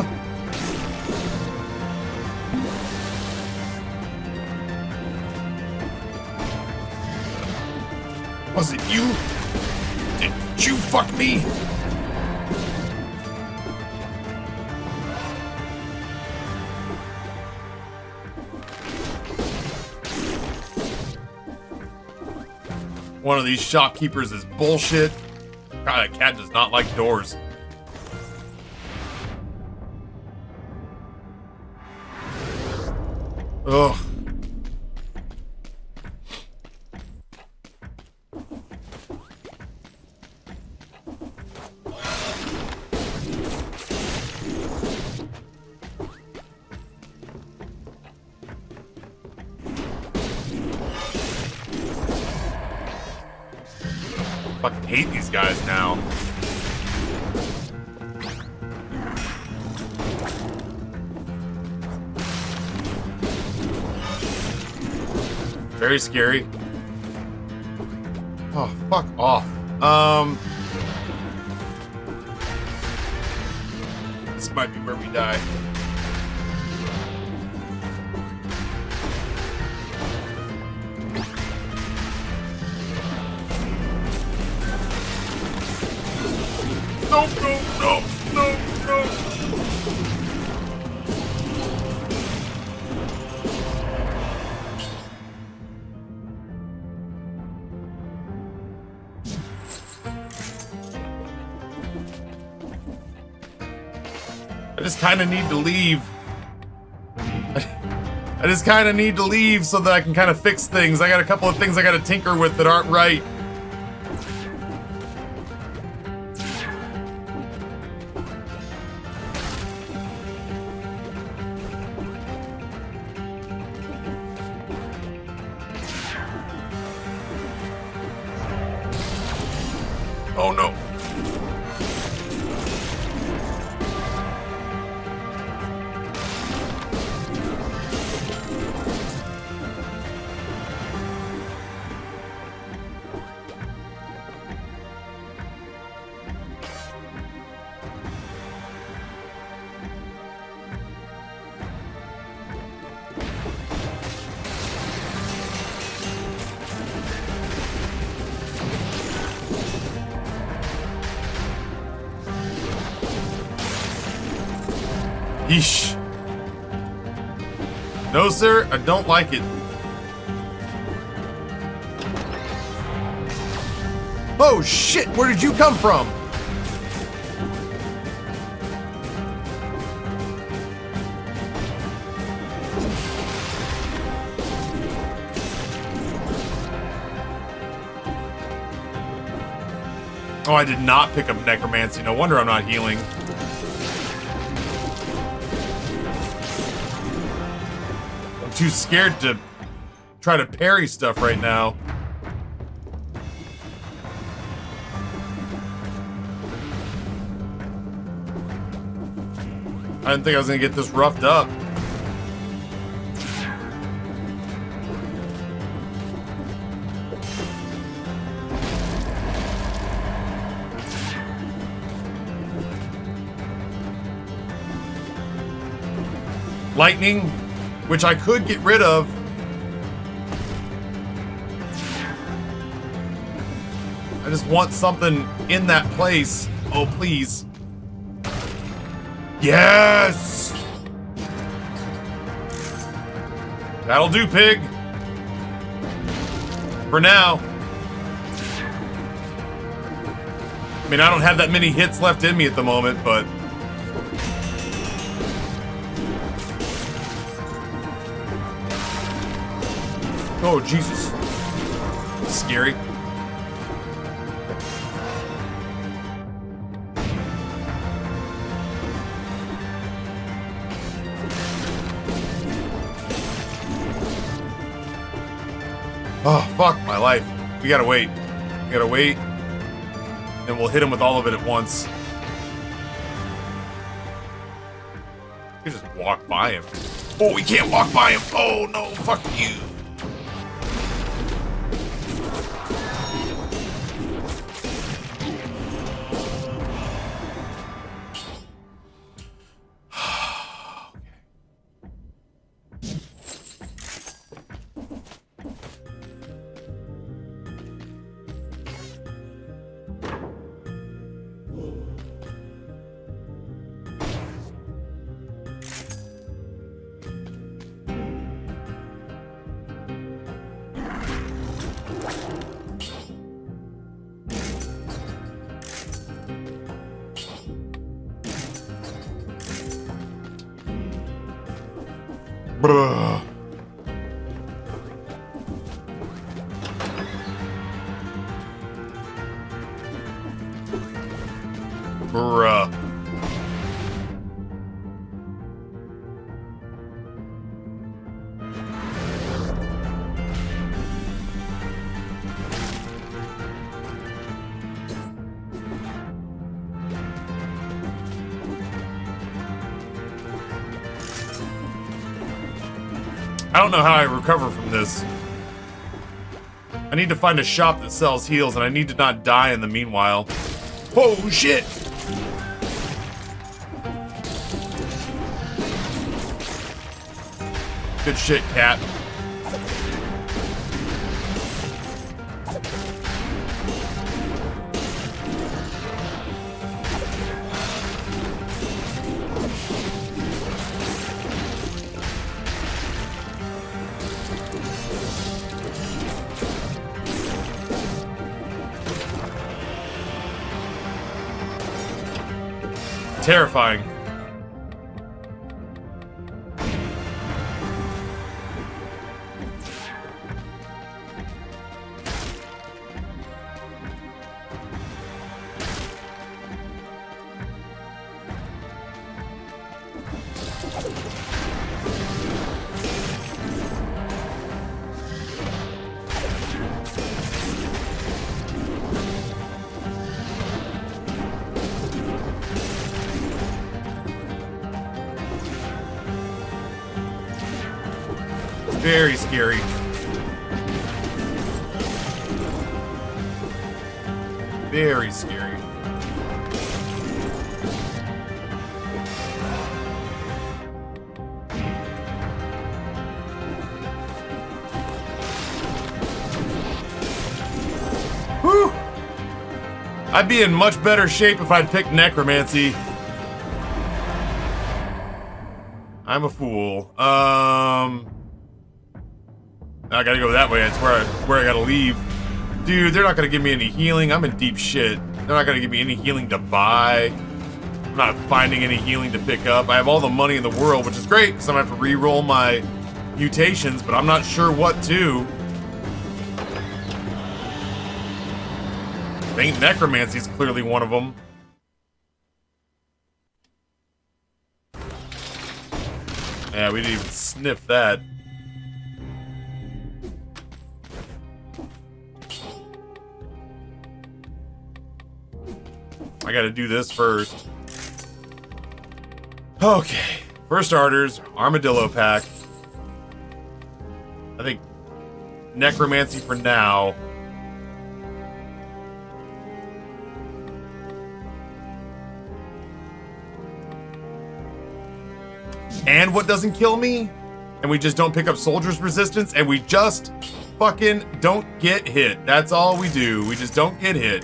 Speaker 1: Was it you? Did you fuck me? One of these shopkeepers is bullshit. God, that cat does not like doors. Ugh. Fucking hate these guys now. Very scary. Oh, fuck off. This might be where we die. No, no, no, no, no. I just kind of need to leave. I just kind of need to leave so that I can kind of fix things. I got a couple of things I got to tinker with that aren't right. Oh no. Yeesh. No, sir, I don't like it. Oh, shit, where did you come from? Oh, I did not pick up necromancy. No wonder I'm not healing. Too scared to try to parry stuff right now. I didn't think I was gonna get this roughed up. Lightning, which I could get rid of. I just want something in that place. Oh, please. Yes! That'll do, pig. For now. I mean, I don't have that many hits left in me at the moment, but... Oh, Jesus. Scary. Oh, fuck my life. We gotta wait. We gotta wait. Then we'll hit him with all of it at once. We just walk by him. Oh, we can't walk by him. Oh, no. Fuck you. Bruh. Bruh. I don't know how I recover from this. I need to find a shop that sells heals, and I need to not die in the meanwhile. Oh, shit! Good shit, cat. Terrifying. Very scary. Very scary. Whew! I'd be in much better shape if I'd picked necromancy. I'm a fool. I gotta go that way. That's where I gotta leave. Dude, they're not gonna give me any healing. I'm in deep shit. They're not gonna give me any healing to buy. I'm not finding any healing to pick up. I have all the money in the world, which is great, because I'm gonna have to re-roll my mutations, but I'm not sure what to. I think necromancy is clearly one of them. Yeah, we didn't even sniff that. I gotta do this first. Okay. For starters, armadillo pack. I think necromancy for now. And what doesn't kill me? And we just don't pick up soldier's resistance, and we just fucking don't get hit. That's all we do. We just don't get hit.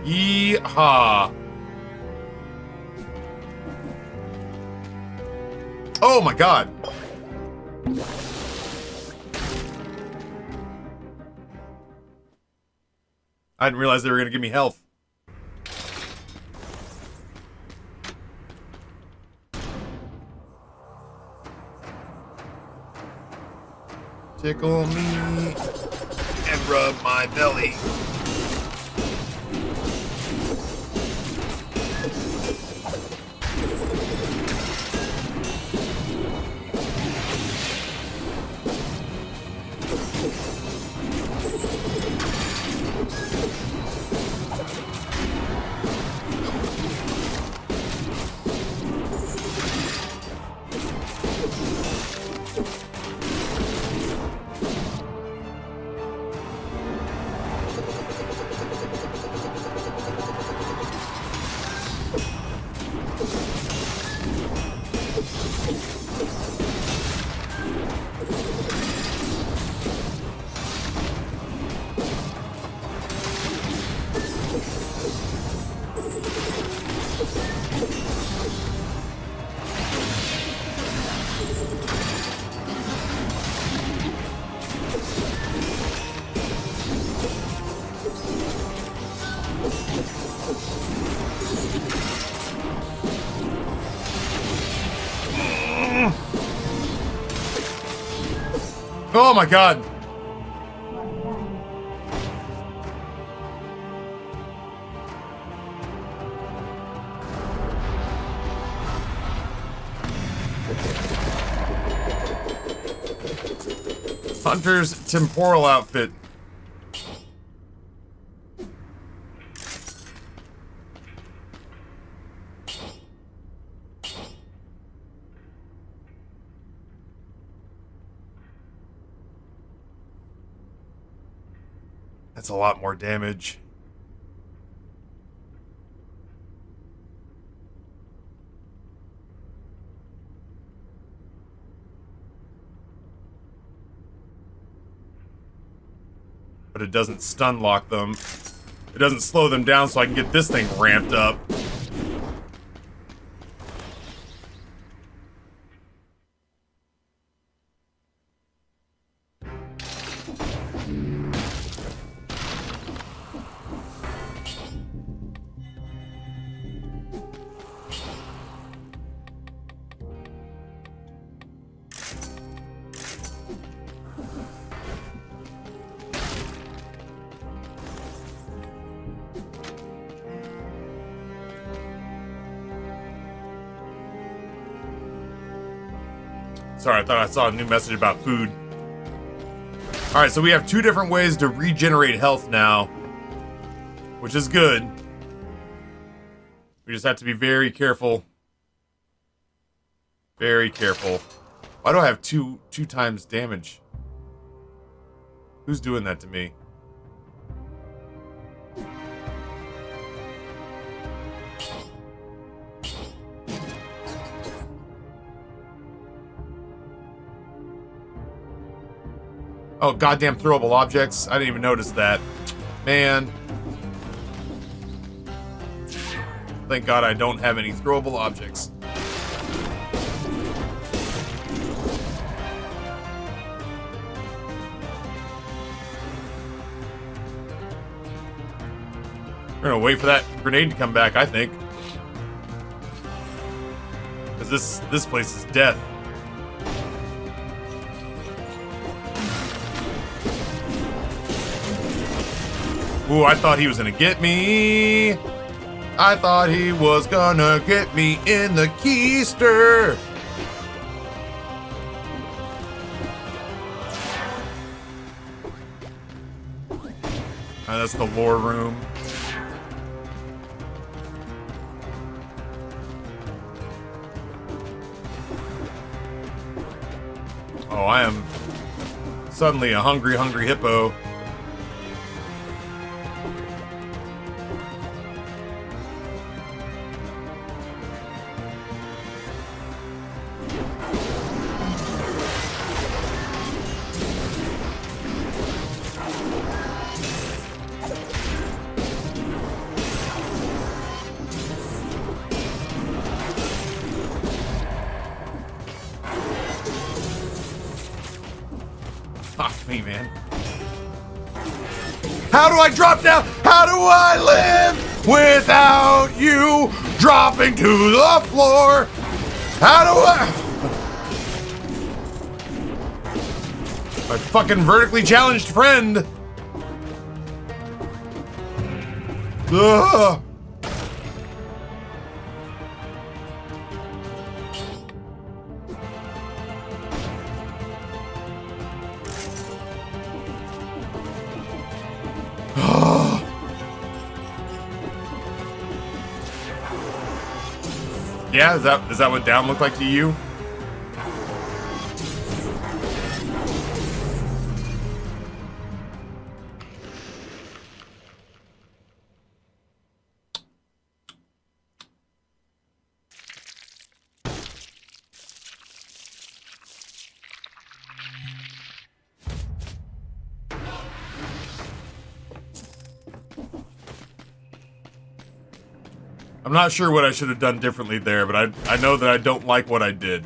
Speaker 1: Yeehaw. Oh my god. I didn't realize they were gonna give me health. Tickle me and rub my belly. Oh my god. Hunter's temporal outfit. That's a lot more damage. But it doesn't stun lock them. It doesn't slow them down so I can get this thing ramped up. Sorry, I thought I saw a new message about food. Alright, so we have 2 different ways to regenerate health now, which is good. We just have to be very careful. Very careful. Why do I have two times damage? Who's doing that to me? Oh, goddamn throwable objects. I didn't even notice that. Man. Thank God I don't have any throwable objects. We're gonna wait for that grenade to come back, I think. Because this place is death. Ooh, I thought he was gonna get me. I thought he was gonna get me in the keister. That's the lore room. Oh, I am suddenly a hungry hippo. Fuck me, man. How do I drop down? How do I live without you dropping to the floor? How do I? My fucking vertically challenged friend. Ugh. Yeah, is that what down looked like to you? I'm not sure what I should have done differently there, but I know that I don't like what I did.